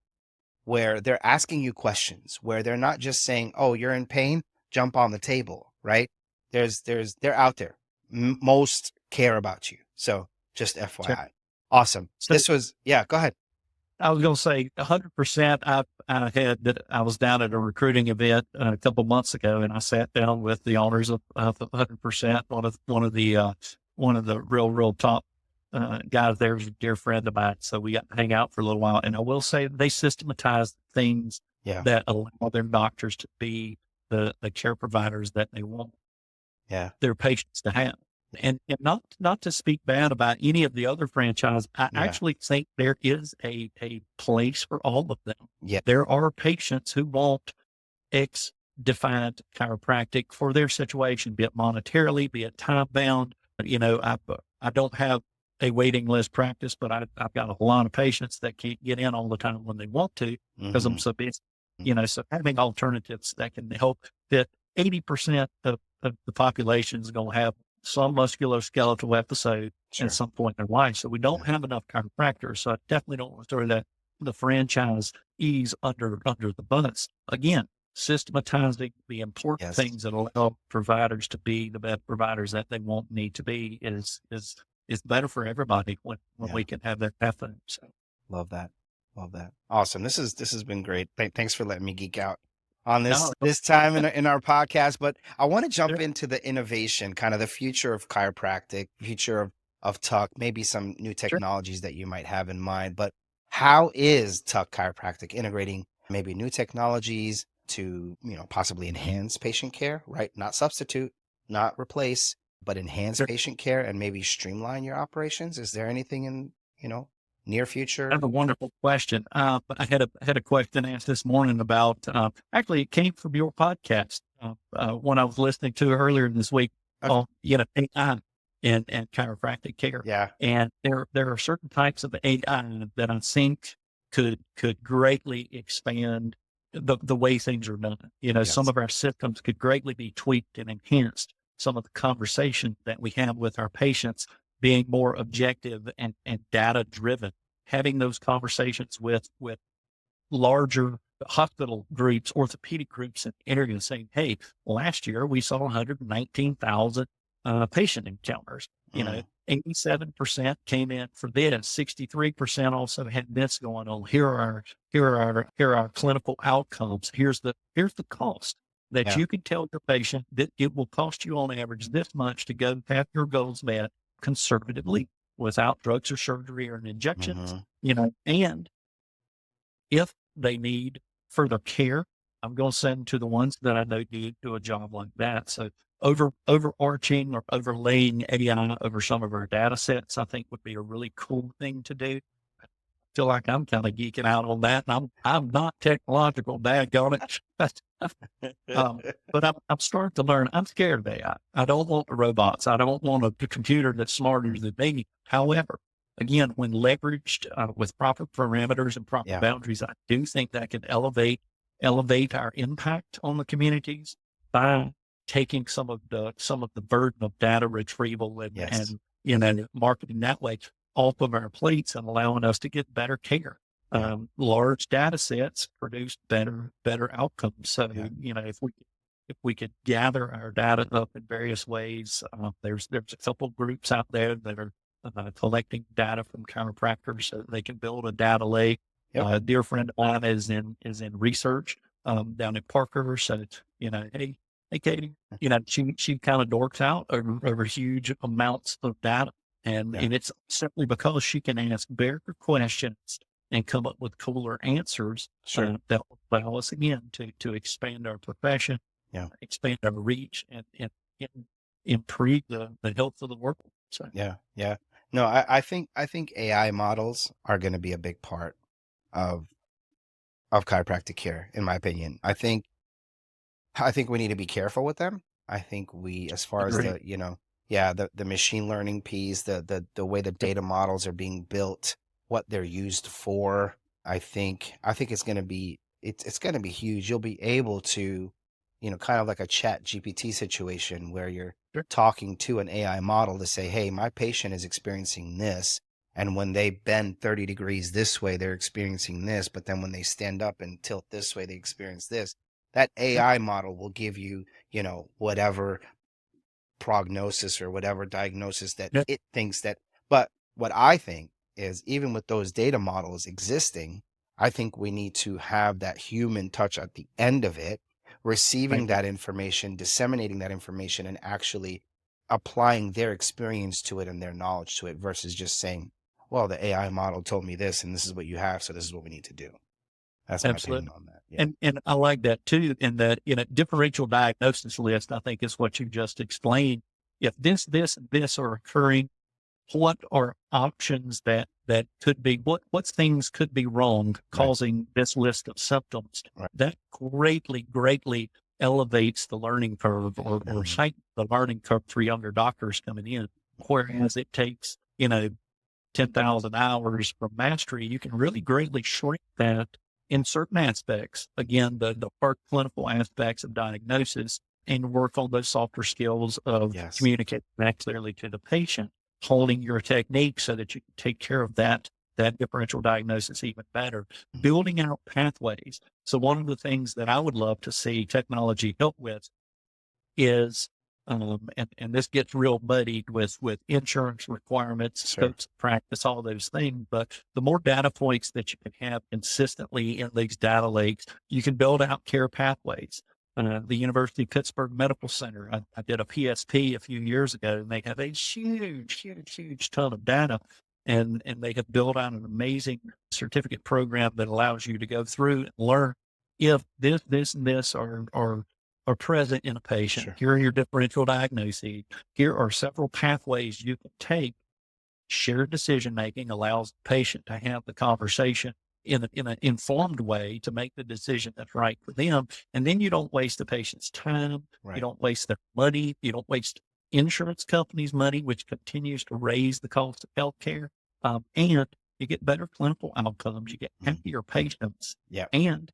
where they're asking you questions, where they're not just saying, "Oh, you're in pain, jump on the table," right? They're out there. Most care about you. So just Sure. FYI. Awesome. So This was, yeah, go ahead. I was going to say 100%. I was down at a recruiting event a couple months ago, and I sat down with the owners of 100%. One of the real top guys there was a dear friend of mine. So we got to hang out for a little while. And I will say they systematized things Yeah. that allow their doctors to be the care providers that they want Yeah. their patients to have. And not to speak bad about any of the other franchise, I Yeah. actually think there is a place for all of them. Yeah. There are patients who want X defined chiropractic for their situation, be it monetarily, be it time bound. I don't have a waiting list practice, but I've got a lot of patients that can't get in all the time when they want to because I'm Mhm. so busy. So having alternatives that can help that 80% of the population is going to have some musculoskeletal episode at Sure. some point in their life. So we Yeah. don't have enough chiropractors. So I definitely don't want to throw the franchise ease under the bus. Again, systematizing the important Yes. things that allow providers to be the best providers that they want need to be is better for everybody when Yeah. we can have that happen. So Love that. Love that. Awesome. This has been great. Thanks for letting me geek out on no, this time in our podcast. But I want to jump sure, into the innovation, kind of the future of chiropractic, future of Tuck, maybe some new sure. technologies that you might have in mind. But how is Tuck Chiropractic integrating maybe new technologies to, possibly enhance patient care, right? Not substitute, not replace, but enhance Sure. patient care and maybe streamline your operations? Is there anything in, near That's future? a wonderful question. But I had a question asked this morning about, actually it came from your podcast, when I was listening to earlier this week Okay. on, AI and chiropractic care. Yeah. And there are certain types of AI that I think could greatly expand the way things are done. Some Yes. of our systems could greatly be tweaked and enhanced. Some of the conversation that we have with our patients being more objective and data driven, having those conversations with larger hospital groups, orthopedic groups in the area saying, hey, last year we saw 119,000 patient encounters. Mm. 87% came in for this, 63% also had this going on. Here are our clinical outcomes. Here's the cost that Yeah. you can tell your patient that it will cost you on average this much to go have your goals met conservatively without drugs or surgery or injections, Mhm. and if they need further care, I'm going to send them to the ones that I know do a job like that. So overarching or overlaying AI over some of our data sets, I think would be a really cool thing to do. Feel like I'm kind of geeking out on that. And I'm not technological, daggone it. But I'm starting to learn. I'm scared of AI. I don't want the robots. I don't want a computer that's smarter than me. However, again, when leveraged with proper parameters and proper Yeah. boundaries, I do think that can elevate our impact on the communities by taking some of the burden of data retrieval Yes. and marketing that way off of our plates and allowing us to get better care. Yeah. Large data sets produce better outcomes. So, Yeah. if we could gather our data up in various ways, there's a couple groups out there that are collecting data from chiropractors so that they can build a data lake. Yep. A dear friend of mine is in research down in Parker. So, hey, Katie, she kind of dorks out over huge amounts of data. And, Yeah. and it's simply because she can ask better questions and come up with cooler answers Sure. that will allow us again to expand our profession, Yeah. expand our reach, and improve the health of the world. So, Yeah. Yeah. No, I think AI models are going to be a big part of chiropractic care, in my opinion. I think we need to be careful with them. I think we, as far as agree. the machine learning piece, the way the data models are being built, what they're used for, I think it's going to be huge. You'll be able to, kind of like a chat GPT situation where you're Sure. talking to an AI model to say, hey, my patient is experiencing this. And when they bend 30 degrees this way, they're experiencing this. But then when they stand up and tilt this way, they experience this. That Yeah. AI model will give you, whatever prognosis or whatever diagnosis that Yeah. it thinks that. But what I think is, even with those data models existing, I think we need to have that human touch at the end of it, receiving Right. that information, disseminating that information, and actually applying their experience to it and their knowledge to it versus just saying, well, the AI model told me this and this is what you have, so this is what we need to do. That's my opinion Absolutely. on that. Yeah. And I like that too, in that, differential diagnosis list, I think is what you just explained. If this, and this are occurring, what are options that could be, what things could be wrong Right. causing this list of symptoms? Right. That greatly elevates the learning curve or Mhm. heightens the learning curve for younger doctors coming in. Whereas it takes, 10,000 hours from mastery, you can really greatly shrink that in certain aspects. Again, the hard clinical aspects of diagnosis, and work on those softer skills of Yes. communicating that clearly to the patient, honing your technique so that you can take care of that differential diagnosis even better, Mhm. building out pathways. So one of the things that I would love to see technology help with is, and this gets real muddied with insurance requirements, Sure. scopes of practice, all those things. But the more data points that you can have consistently in these data lakes, you can build out care pathways. The University of Pittsburgh Medical Center, I did a PSP a few years ago, and they have a huge ton of data. And they have built out an amazing certificate program that allows you to go through and learn if this, and this are present in a patient. Sure. Here are your differential diagnoses. Here are several pathways you can take. Shared decision making allows the patient to have the conversation in an informed way to make the decision that's right for them. And then you don't waste the patient's time. You Right. don't waste their money. You don't waste insurance companies' money, which continues to raise the cost of healthcare. And you get better clinical outcomes. You get Mhm. happier patients, Yeah. and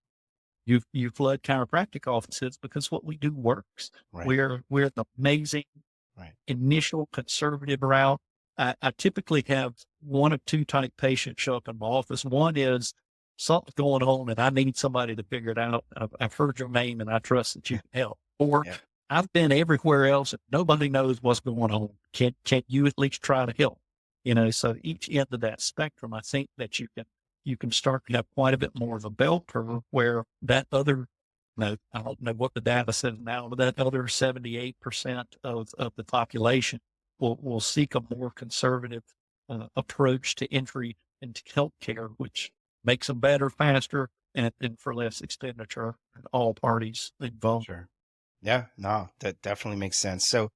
you flood chiropractic offices because what we do works. Right. We're the amazing Right. initial conservative route. I typically have one of two type patients show up in my office. One is something's going on and I need somebody to figure it out. I've heard your name and I trust that you can help. Or Yeah. I've been everywhere else and nobody knows what's going on. Can you at least try to help? So each end of that spectrum, I think that you can start to have quite a bit more of a bell curve where that other, no, I don't know what the data says now, but that other 78% of the population will seek a more conservative approach to entry into healthcare, which makes them better, faster, and for less expenditure at all parties involved. Sure. Yeah. No, that definitely makes sense. So,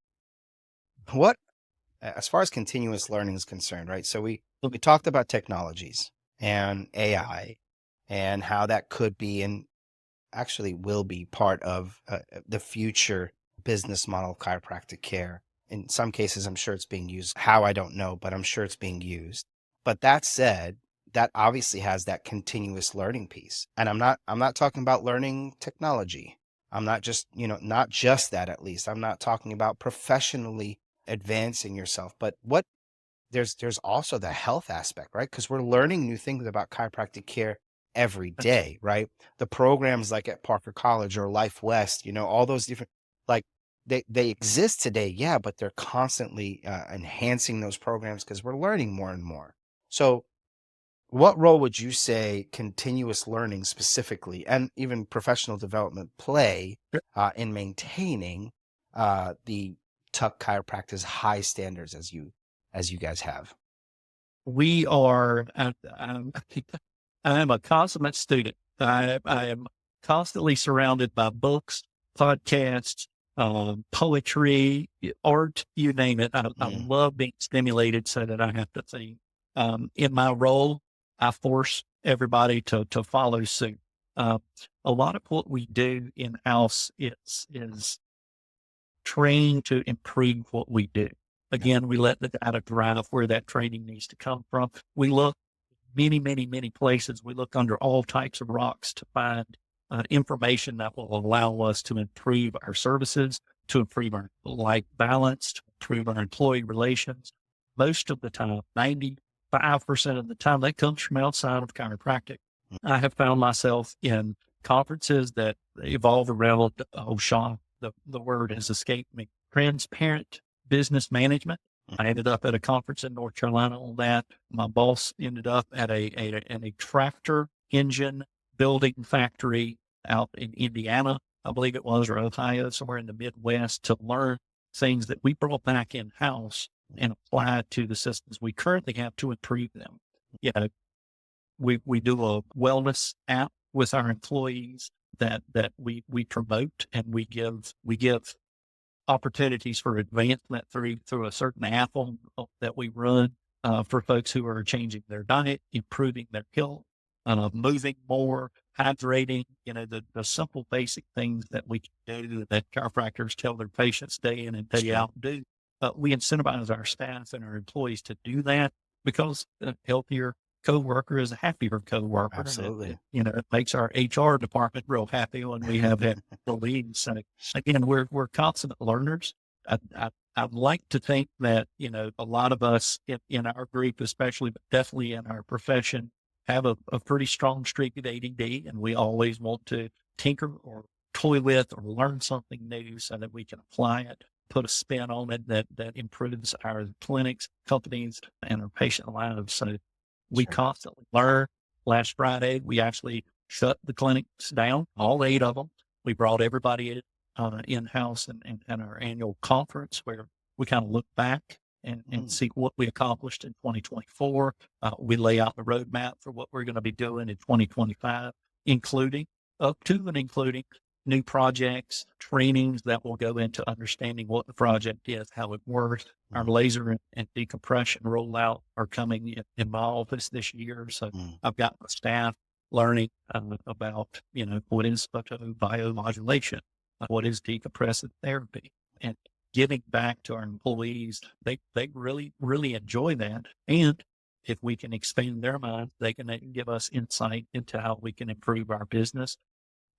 what, as far as continuous learning is concerned, right? So we talked about technologies and AI and how that could be and actually will be part of the future business model of chiropractic care. In some cases, I'm sure it's being used. How, I don't know, but I'm sure it's being used. But that said, that obviously has that continuous learning piece. And I'm not talking about learning technology. I'm not just, not just that, at least. I'm not talking about professionally advancing yourself, but there's also the health aspect, right? Because we're learning new things about chiropractic care every day, right? The programs like at Parker College or Life West, all those different, like, they exist today, yeah, but they're constantly enhancing those programs because we're learning more and more. So what role would you say continuous learning specifically, and even professional development, play in maintaining the Tuck Chiropractic's high standards as you guys have? We are, I am a consummate student. I am constantly surrounded by books, podcasts, poetry, art, you name it. I Mm, love being stimulated so that I have to think. In my role, I force everybody to follow suit. Uh, a lot of what we do in house is train to improve what we do. yeah, Again, we let the data drive where that training needs to come from. We look many, many, many places. We look under all types of rocks to find information that will allow us to improve our services, to improve our life balance, to improve our employee relations. Most of the time, 95% of the time, that comes from outside of chiropractic. mm, I have found myself in conferences that evolve around, oh, Sean, the word has escaped me, transparent business management. mm, I ended up at a conference in North Carolina on that. My boss ended up at a tractor engine building factory out in Indiana, I believe it was, or Ohio, somewhere in the Midwest, to learn things that we brought back in house and applied to the systems we currently have to improve them. You know, we do a wellness app with our employees that we promote, and we give opportunities for advancement through a certain app that we run for folks who are changing their diet, improving their health, moving more, hydrating, the simple basic things that we can do that chiropractors tell their patients day in and day sure, out do. We incentivize our staff and our employees to do that because a healthier coworker is a happier coworker, and absolutely. it makes our HR department real happy when we have that lead. So again, we're consummate learners. I'd like to think that, a lot of us in our group, especially, but definitely in our profession, have a pretty strong streak of ADD, and we always want to tinker or toy with or learn something new so that we can apply it, put a spin on it that improves our clinics, companies, and our patient lives. So we Sure. constantly learn. Last Friday, we actually shut the clinics down, all 8 of them. We brought everybody in-house and our annual conference where we kind of look back and Mm, see what we accomplished in 2024. We lay out the roadmap for what we're going to be doing in 2025, including up to and including new projects, trainings that will go into understanding what the project is, how it works. Our mm, laser and decompression rollout are coming in my office this year. So mm, I've got my staff learning about, what is biomodulation, what is decompressive therapy, and giving back to our employees. They really, really enjoy that. And if we can expand their minds, they can give us insight into how we can improve our business.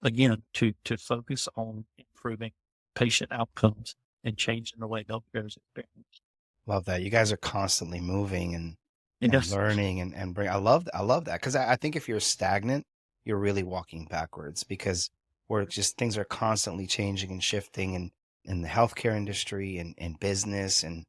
Again, to focus on improving patient outcomes and changing the way healthcare is experienced. love that. You guys are constantly moving and Yes, learning and bring. I love that because I think if you're stagnant, you're really walking backwards because we're just things are constantly changing and shifting and in the healthcare industry and business and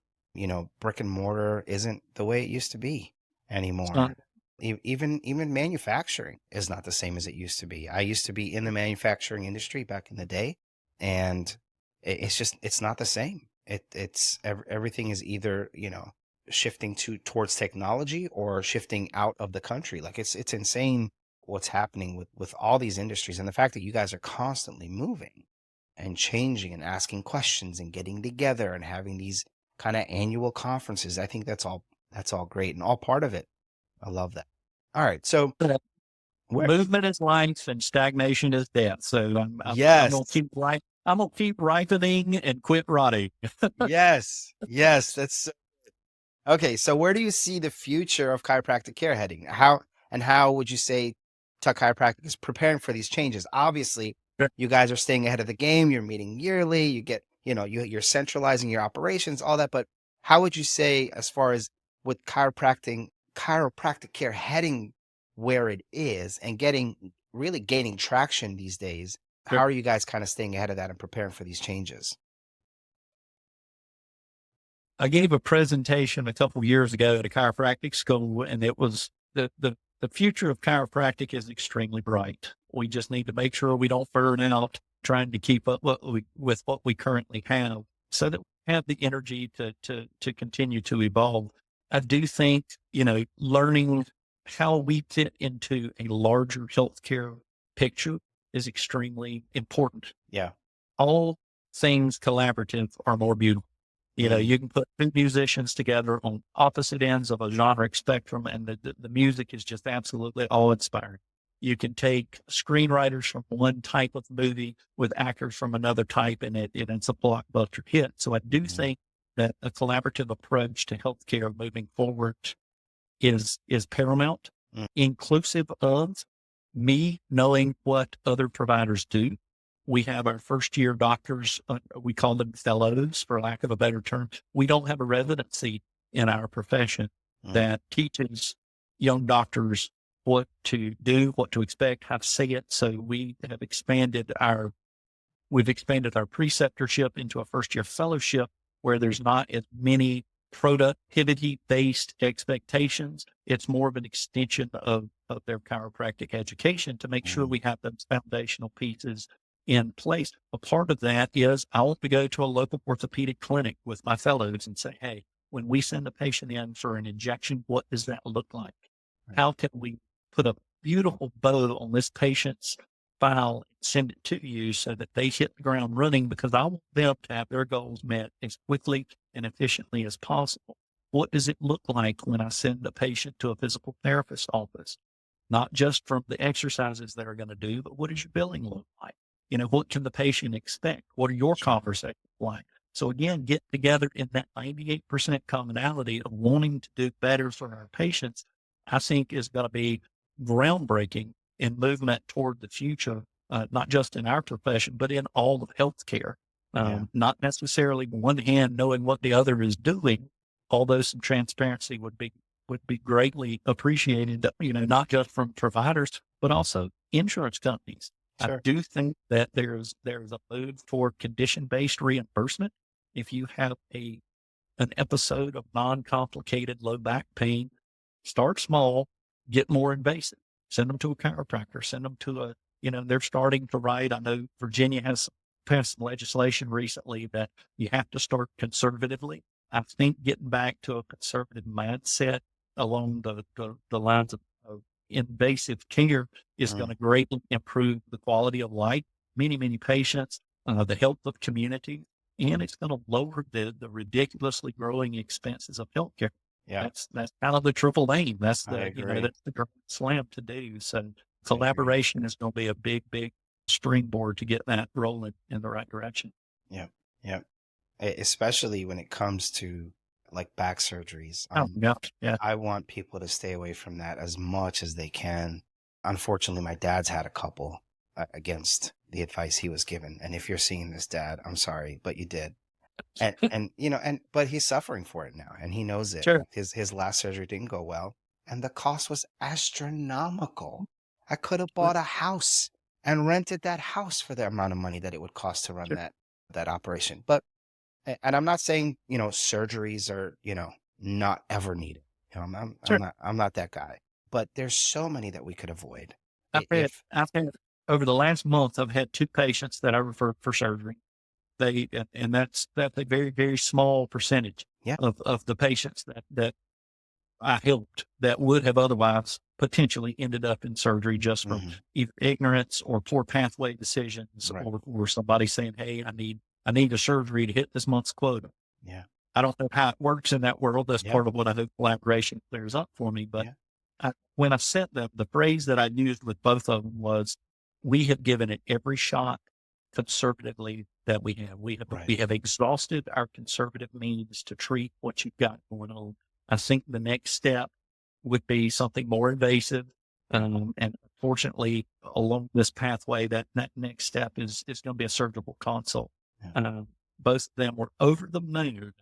brick and mortar isn't the way it used to be it's not. anymore. Even manufacturing is not the same as it used to be. I used to be in the manufacturing industry back in the day, and it's not the same. Everything is either shifting towards technology or shifting out of the country. Like it's insane what's happening with all these industries, and the fact that you guys are constantly moving and changing and asking questions and getting together and having these kind of annual conferences. I think that's all great and all part of it. I love that. All right. So Uh, where Movement is life and stagnation is death. So I'm yes. gonna keep right. I'm gonna keep ripening and quit rotting. Yes. Yes. That's Okay, so where do you see the future of chiropractic care heading? How would you say Tuck Chiropractic is preparing for these changes? Obviously, Sure. you guys are staying ahead of the game. You're meeting yearly. You get, you're centralizing your operations, all that. But how would you say, as far as with chiropractic care heading where it is and really gaining traction these days? How Sure. are you guys kind of staying ahead of that and preparing for these changes? I gave a presentation a couple years ago at a chiropractic school, and it was the future of chiropractic is extremely bright. We just need to make sure we don't burn out trying to keep up with what we currently have, so that we have the energy to continue to evolve. I do think, learning how we fit into a larger healthcare picture is extremely important. Yeah. All things collaborative are more beautiful. Mm, You can put two musicians together on opposite ends of a genre spectrum, and the music is just absolutely awe inspiring. You can take screenwriters from one type of movie with actors from another type, and it's a blockbuster hit. So I do mm, think that a collaborative approach to healthcare moving forward is paramount, mm, inclusive of me knowing what other providers do. We have our first year doctors, we call them fellows for lack of a better term. We don't have a residency in our profession mm. that teaches young doctors what to do, what to expect, how to say it. So we've expanded our preceptorship into a first year fellowship where there's not as many productivity based expectations. It's more of an extension of their chiropractic education to make sure Mm, we have those foundational pieces in place. A part of that is I want to go to a local orthopedic clinic with my fellows and say, hey, when we send a patient in for an injection, what does that look like? right. How can we put a beautiful bow on this patient's file and send it to you so that they hit the ground running, because I want them to have their goals met as quickly and efficiently as possible. What does it look like when I send a patient to a physical therapist office? Not just from the exercises they're going to do, but what does your billing look like? What can the patient expect? What are your Sure. conversations like? So again, get together in that 98% commonality of wanting to do better for our patients, I think is going to be groundbreaking in movement toward the future, not just in our profession, but in all of healthcare. Yeah. Not necessarily one hand knowing what the other is doing, although some transparency would be greatly appreciated, not just from providers, but also insurance companies. I Sure. do think that there's a move toward condition-based reimbursement. If you have an episode of non-complicated low back pain, start small, get more invasive, send them to a chiropractor, send them to they're starting to write. I know Virginia has passed some legislation recently that you have to start conservatively. I think getting back to a conservative mindset along the lines of invasive care is going Mm, to greatly improve the quality of life, many patients, the health of community, and mm. it's going to lower the ridiculously growing expenses of healthcare. Yeah, That's kind of the triple aim. I agree. That's the grand slam to do. So I agree. collaboration is going to be a big springboard to get that rolling in the right direction. Yep. Yep. Especially when it comes to like back surgeries. Oh, yeah, yeah, I want people to stay away from that as much as they can. Unfortunately, my dad's had a couple against the advice he was given. And if you're seeing this, Dad, I'm sorry, but you did. But he's suffering for it now, and he knows it. sure. His last surgery didn't go well, and the cost was astronomical. I could have bought a house and rented that house for the amount of money that it would cost to run Sure. that operation. But and I'm not saying, surgeries are, not ever needed. Sure. I'm not that guy. But there's so many that we could avoid. If I've had over the last month, I've had two patients that I referred for surgery. And that's a very small percentage yeah, of the patients that I helped that would have otherwise potentially ended up in surgery just from hmm either ignorance or poor pathway decisions, right, or somebody saying, hey, I need a surgery to hit this month's quota. yeah, I don't know how it works in that world. That's yeah, part of what I hope collaboration clears up for me. But yeah, when I said that, the phrase that I used with both of them was, we have given it every shot conservatively that we have. We right, have exhausted our conservative means to treat what you've got going on. I think the next step would be something more invasive. And fortunately, along this pathway, that next step is going to be a surgical consult. Yeah. Both of them were over the moon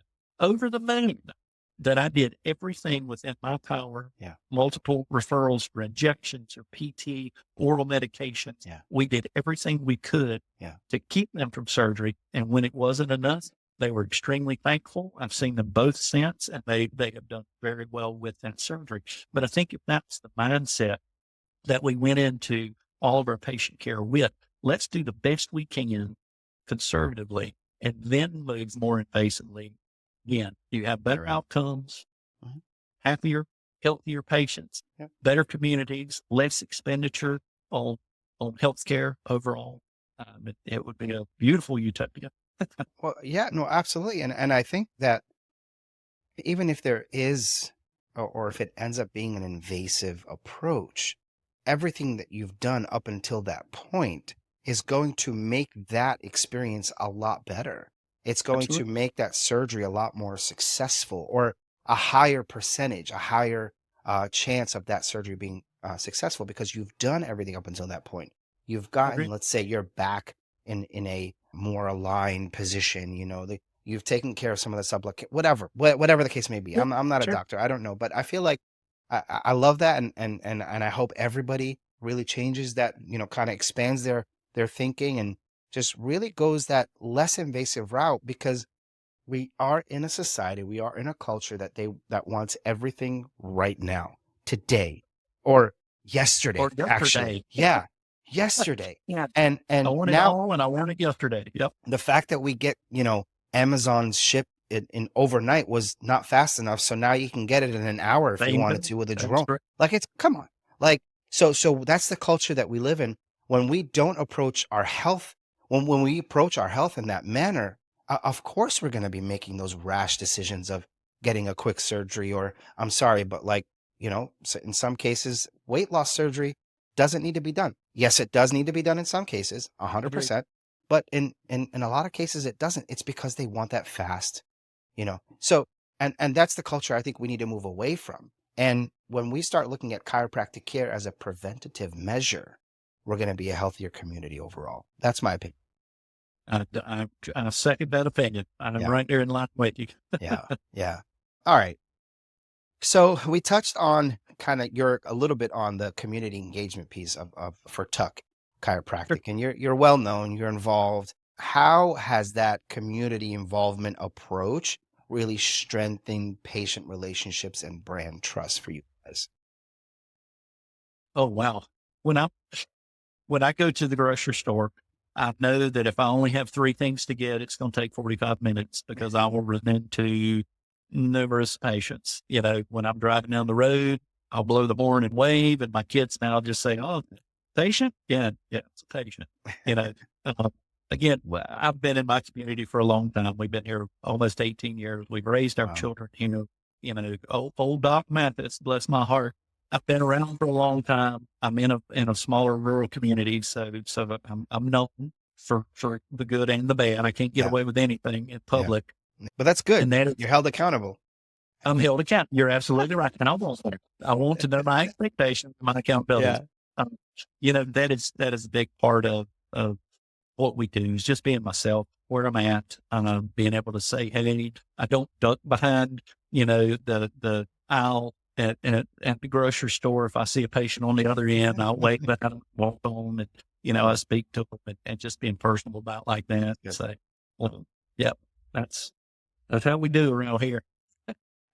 that I did everything within my power. Yeah. Multiple referrals for injections or PT, oral medications. Yeah. We did everything we could to keep them from surgery. And when it wasn't enough, they were extremely thankful. I've seen them both since, and they have done very well with that surgery. But I think if that's the mindset that we went into all of our patient care with, let's do the best we can conservatively and then move more invasively. Again, you have better outcomes, happier, healthier patients, better communities, less expenditure on healthcare overall. It would be a beautiful utopia. Well, yeah, no, absolutely. And I think that even if there is, or if it ends up being an invasive approach, everything that you've done up until that point is going to make that experience a lot better. It's going to make that surgery a lot more successful, or a higher percentage, a higher chance of that surgery being successful, because you've done everything up until that point. You've gotten, let's say, your back in a more aligned position. You've taken care of some of the whatever the case may be. I'm not a doctor. I don't know, but I feel like I love that, and I hope everybody really changes that. Kind of expands their thinking and just really goes that less invasive route, because we are in a society, we are in a culture that wants everything right now, today, or yesterday, actually. Yeah, yesterday. And I want it now, all, and I want it yesterday. Yep. The fact that we get, Amazon's ship in overnight was not fast enough, so now you can get it in an hour if you wanted to with a drone. Like, come on. Like, so that's the culture that we live in. When we don't approach our health, when we approach our health in that manner, of course we're going to be making those rash decisions of getting a quick surgery, or, I'm sorry, but in some cases, weight loss surgery doesn't need to be done. Yes, it does need to be done in some cases, 100%. But in a lot of cases, it doesn't. It's because they want that fast, So, and that's the culture I think we need to move away from. And when we start looking at chiropractic care as a preventative measure, we're going to be a healthier community overall. That's my opinion. I second that opinion. I'm right there in line with you. Yeah. All right. So we touched on kind of a little bit on the community engagement piece for Tuck Chiropractic, and you're well known, you're involved. How has that community involvement approach really strengthened patient relationships and brand trust for you guys? Oh, wow. When I go to the grocery store, I know that if I only have 3 things to get, it's going to take 45 minutes, because I will run into numerous patients. When I'm driving down the road, I'll blow the horn and wave, and my kids now just say, "Oh, patient? Yeah, it's a patient." Again, I've been in my community for a long time. We've been here almost 18 years. We've raised our children, old Doc Matthis, bless my heart. I've been around for a long time. I'm in a smaller rural community, so I'm known for the good and the bad. I can't get away with anything in public. But that's good. And you're held accountable. I'm held accountable. You're absolutely right. And I want to know my expectations, my accountability. That is a big part of what we do, is just being myself, where I'm at, being able to say, "Hey, I don't duck behind, the aisle at the grocery store. If I see a patient on the other end, I'll wait, but I don't walk on, and, I speak to them, and just being personable about like that. Yep. Say, well, that's how we do around here.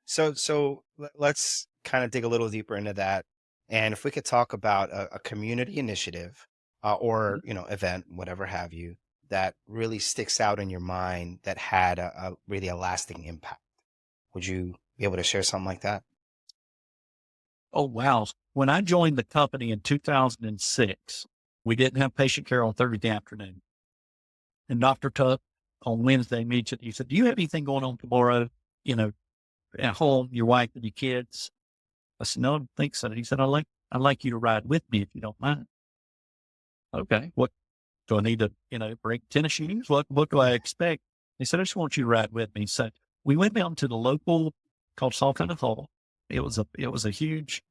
So let's kind of dig a little deeper into that. And if we could talk about a community initiative, or, event, whatever have you, that really sticks out in your mind, that had a really a lasting impact. Would you be able to share something like that? Oh, wow. When I joined the company in 2006, we didn't have patient care on Thursday afternoon. And Dr. Tuck on Wednesday mentioned, he said, "Do you have anything going on tomorrow, at home, your wife and your kids?" I said, "No, I don't think so." He said, I'd like you to ride with me if you don't mind." Okay. What do I need to, bring tennis shoes? What do I expect? He said, "I just want you to ride with me." So we went down to the local called Salford Hall. It was a huge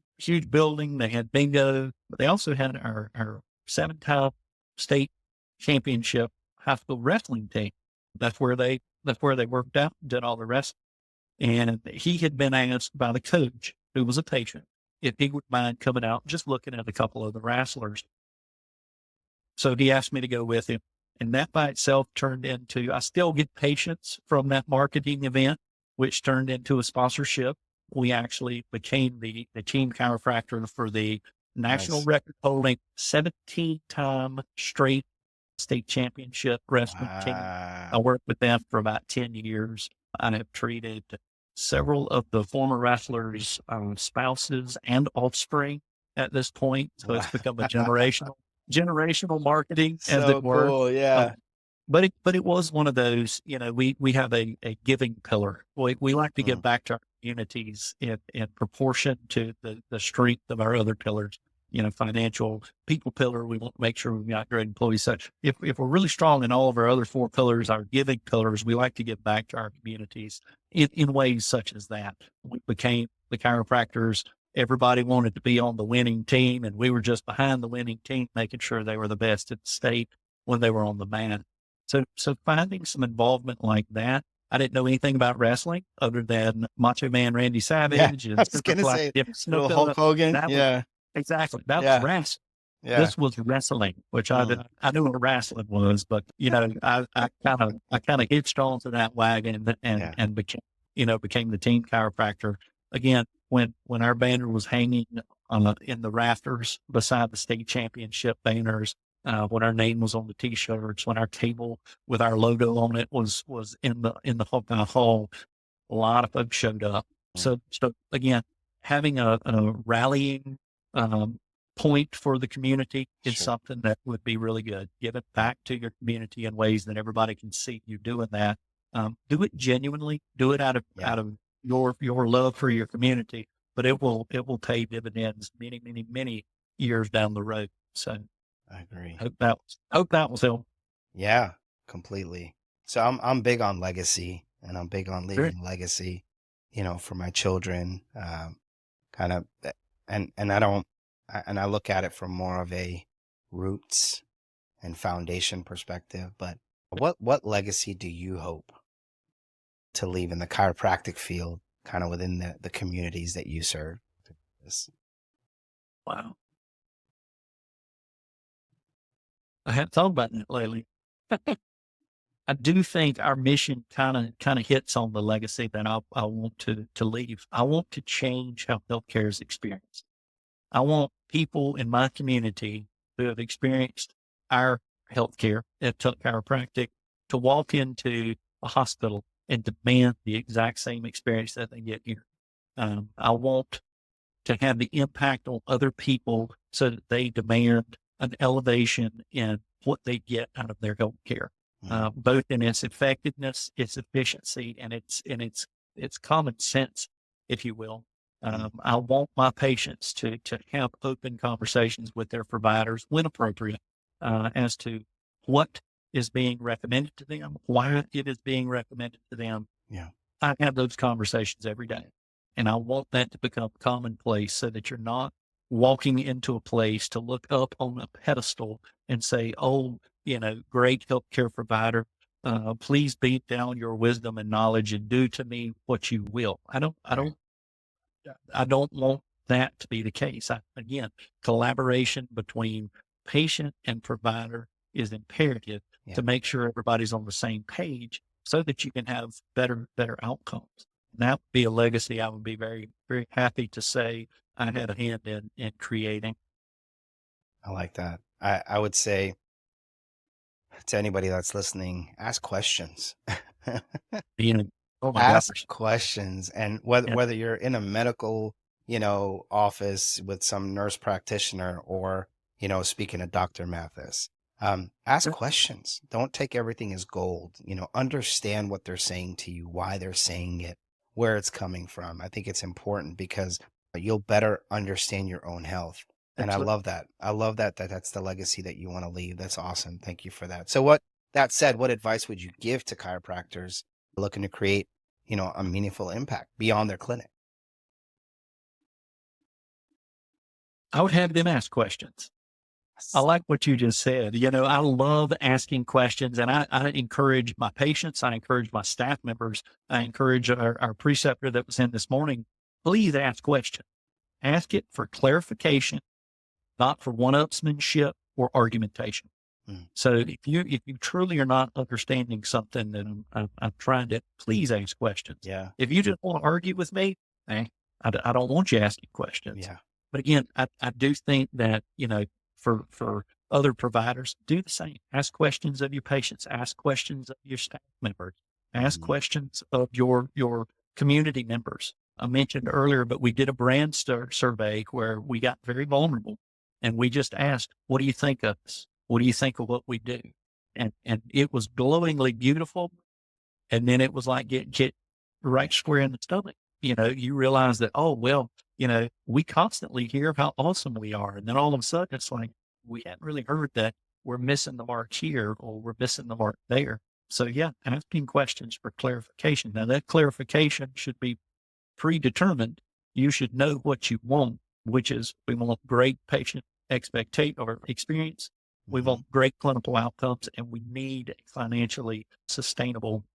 building. They had bingo, but they also had our 7-time state championship high school wrestling team. That's where they worked out, did all the wrestling. And he had been asked by the coach, who was a patient, if he would mind coming out, just looking at a couple of the wrestlers. So he asked me to go with him. And that by itself turned into, I still get patients from that marketing event, which turned into a sponsorship. We actually became the team chiropractor for the national record holding 17-time straight state championship wrestling team. I worked with them for about 10 years. I have treated several of the former wrestlers' spouses and offspring at this point. So it's become a generational marketing, as So it were. cool, yeah. But it was one of those, we have a giving pillar. We like to give back to our communities in proportion to the strength of our other pillars. Financial, people pillar, we want to make sure we've got great employees. So if we're really strong in all of our other 4 pillars, our giving pillars, we like to give back to our communities in ways such as that. We became the chiropractors. Everybody wanted to be on the winning team, and we were just behind the winning team, making sure they were the best in the state when they were on the mat. So finding some involvement like that. I didn't know anything about wrestling other than Macho Man Randy Savage. Yeah, I was going to say, little Hulk Hogan. Exactly. That was wrestling. Yeah. This was wrestling, which I knew what wrestling was, but I kind of hitched onto that wagon and became the team chiropractor. Again, when our banner was hanging in the rafters beside the state championship banners, when our name was on the T-shirts, when our table with our logo on it was in the Hawkeye Hall, a lot of folks showed up. So again, having a rallying point for the community is something that would be really good. Give it back to your community in ways that everybody can see you doing that. Do it genuinely. Do it out of your love for your community, but it will pay dividends many years down the road. So I agree. Hope that was helpful. Yeah, completely. So I'm big on legacy, and I'm big on leaving legacy, for my children. Kind of, and I look at it from more of a roots and foundation perspective. But what legacy do you hope to leave in the chiropractic field, kind of within the communities that you serve? Wow. I haven't thought about that lately. I do think our mission kind of hits on the legacy that I want to leave. I want to change how healthcare is experienced. I want people in my community who have experienced our healthcare at Tuck Chiropractic to walk into a hospital and demand the exact same experience that they get here. I want to have the impact on other people so that they demand an elevation in what they get out of their health care, both in its effectiveness, its efficiency, and its common sense, if you will. I want my patients to have open conversations with their providers when appropriate, as to what is being recommended to them, why it is being recommended to them. Yeah. I have those conversations every day, and I want that to become commonplace so that you're not walking into a place to look up on a pedestal and say, oh, great healthcare provider, please beat down your wisdom and knowledge and do to me what you will. I don't want that to be the case. Again, collaboration between patient and provider is imperative to make sure everybody's on the same page so that you can have better outcomes. And that would be a legacy I would be very, very happy to say I had a hand in creating. I like that. I would say to anybody that's listening, ask questions. Ask questions. And whether you're in a medical, office with some nurse practitioner or, speaking to Dr. Matthis, ask questions. Don't take everything as gold. Understand what they're saying to you, why they're saying it, where it's coming from. I think it's important because you'll better understand your own health. And Absolutely. I love that. I love that's the legacy that you want to leave. That's awesome. Thank you for that. So that said, what advice would you give to chiropractors looking to create, a meaningful impact beyond their clinic? I would have them ask questions. I like what you just said. I love asking questions, and I encourage my patients. I encourage my staff members. I encourage our preceptor that was in this morning. Please ask questions. Ask it for clarification, not for one-upsmanship or argumentation. Mm. So if you truly are not understanding something that I'm trying to, please ask questions. Yeah. If you just want to argue with me, I don't want you asking questions. Yeah. But again, I do think that, for other providers, do the same. Ask questions of your patients, ask questions of your staff members, ask Mhm. questions of your community members. I mentioned earlier, but we did a brand survey where we got very vulnerable and we just asked, what do you think of us? What do you think of what we do? And it was glowingly beautiful. And then it was like get right square in the stomach. You realize that, oh, well, we constantly hear how awesome we are. And then all of a sudden it's like, we hadn't really heard that we're missing the mark here or we're missing the mark there. So yeah, asking questions for clarification. Now that clarification should be predetermined. You should know what you want, which is we want great patient expectation or experience. We Mhm. want great clinical outcomes, and we need a financially sustainable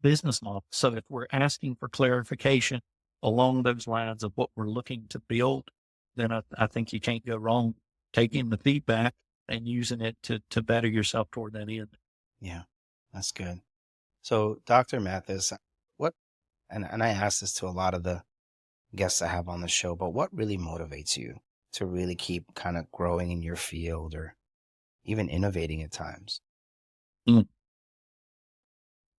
business model. So if we're asking for clarification along those lines of what we're looking to build, then I think you can't go wrong taking the feedback and using it to better yourself toward that end. Yeah, that's good. So, Dr. Matthis, what, and I ask this to a lot of the guests I have on the show, but what really motivates you to really keep kind of growing in your field or even innovating at times? Mm.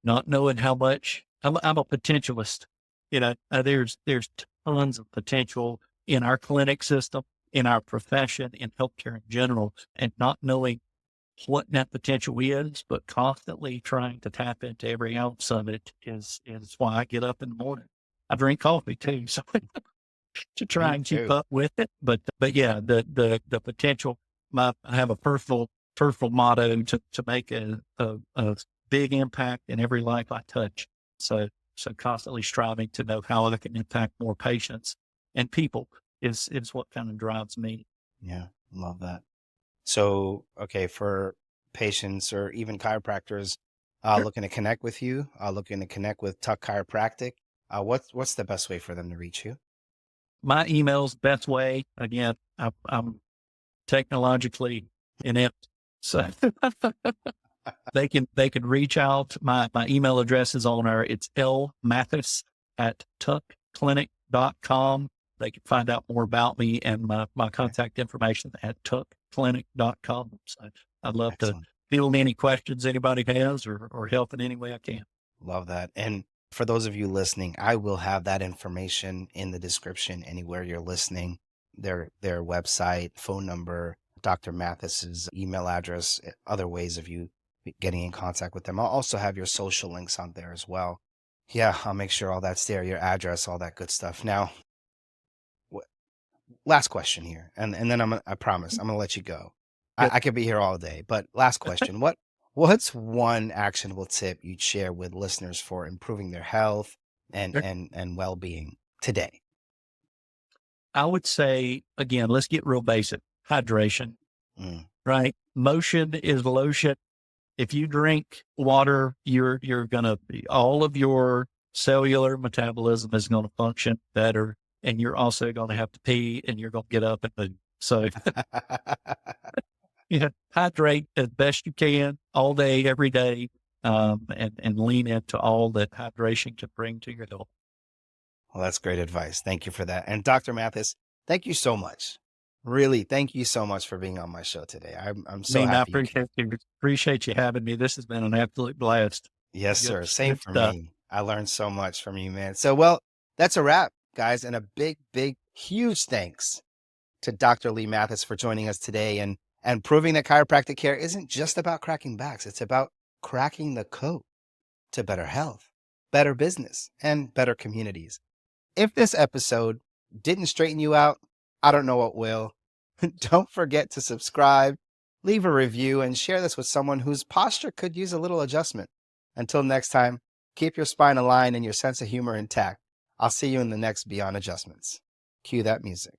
Not knowing how much I'm a potentialist. There's tons of potential in our clinic system, in our profession, in healthcare in general, and not knowing what that potential is, but constantly trying to tap into every ounce of it is why I get up in the morning. I drink coffee too, so to try Me and keep too. up with it. But yeah, the potential. I have a personal motto to make a big impact in every life I touch. So constantly striving to know how I can impact more patients and people is what kind of drives me. Yeah, love that. So, okay, for patients or even chiropractors Sure. looking to connect with you, looking to connect with Tuck Chiropractic, what's the best way for them to reach you? My email's best way. Again, I'm technologically inept, so they can reach out. My email address is on there. It's lmatthis at tuckclinic.com. They can find out more about me and my Okay, contact information at tuckclinic.com. So I'd love to excellent. field any questions anybody has or help in any way I can. Love that. And for those of you listening, I will have that information in the description anywhere you're listening. Their website, phone number, Dr. Mathis's email address, other ways of you getting in contact with them. I'll also have your social links on there as well. Yeah, I'll make sure all that's there, your address, all that good stuff. Now, wh- last question here, and then I promise I'm gonna let you go. Yep. I could be here all day, but last question: what's one actionable tip you'd share with listeners for improving their health and well being today? I would say, again, let's get real basic. Hydration, Mm. right? Motion is lotion. If you drink water, you're gonna be all of your cellular metabolism is gonna function better, and you're also gonna have to pee, and you're gonna get up and move. So yeah, hydrate as best you can all day, every day, and lean into all that hydration can bring to your health. Well, that's great advice. Thank you for that. And Dr. Mathis, thank you so much. Really, thank you so much for being on my show today. I'm I so mean, I happy you could. appreciate you having me. This has been an absolute blast. Yes, Good, sir. Same good for stuff. me. I learned so much from you, man. So, well, that's a wrap, guys. And a big, huge thanks to Dr. Lee Mathis for joining us today and proving that chiropractic care isn't just about cracking backs. It's about cracking the code to better health, better business, and better communities. If this episode didn't straighten you out, I don't know what will. Don't forget to subscribe, leave a review, and share this with someone whose posture could use a little adjustment. Until next time, Keep your spine aligned and your sense of humor intact. I'll see you in the next Beyond Adjustments. Cue that music.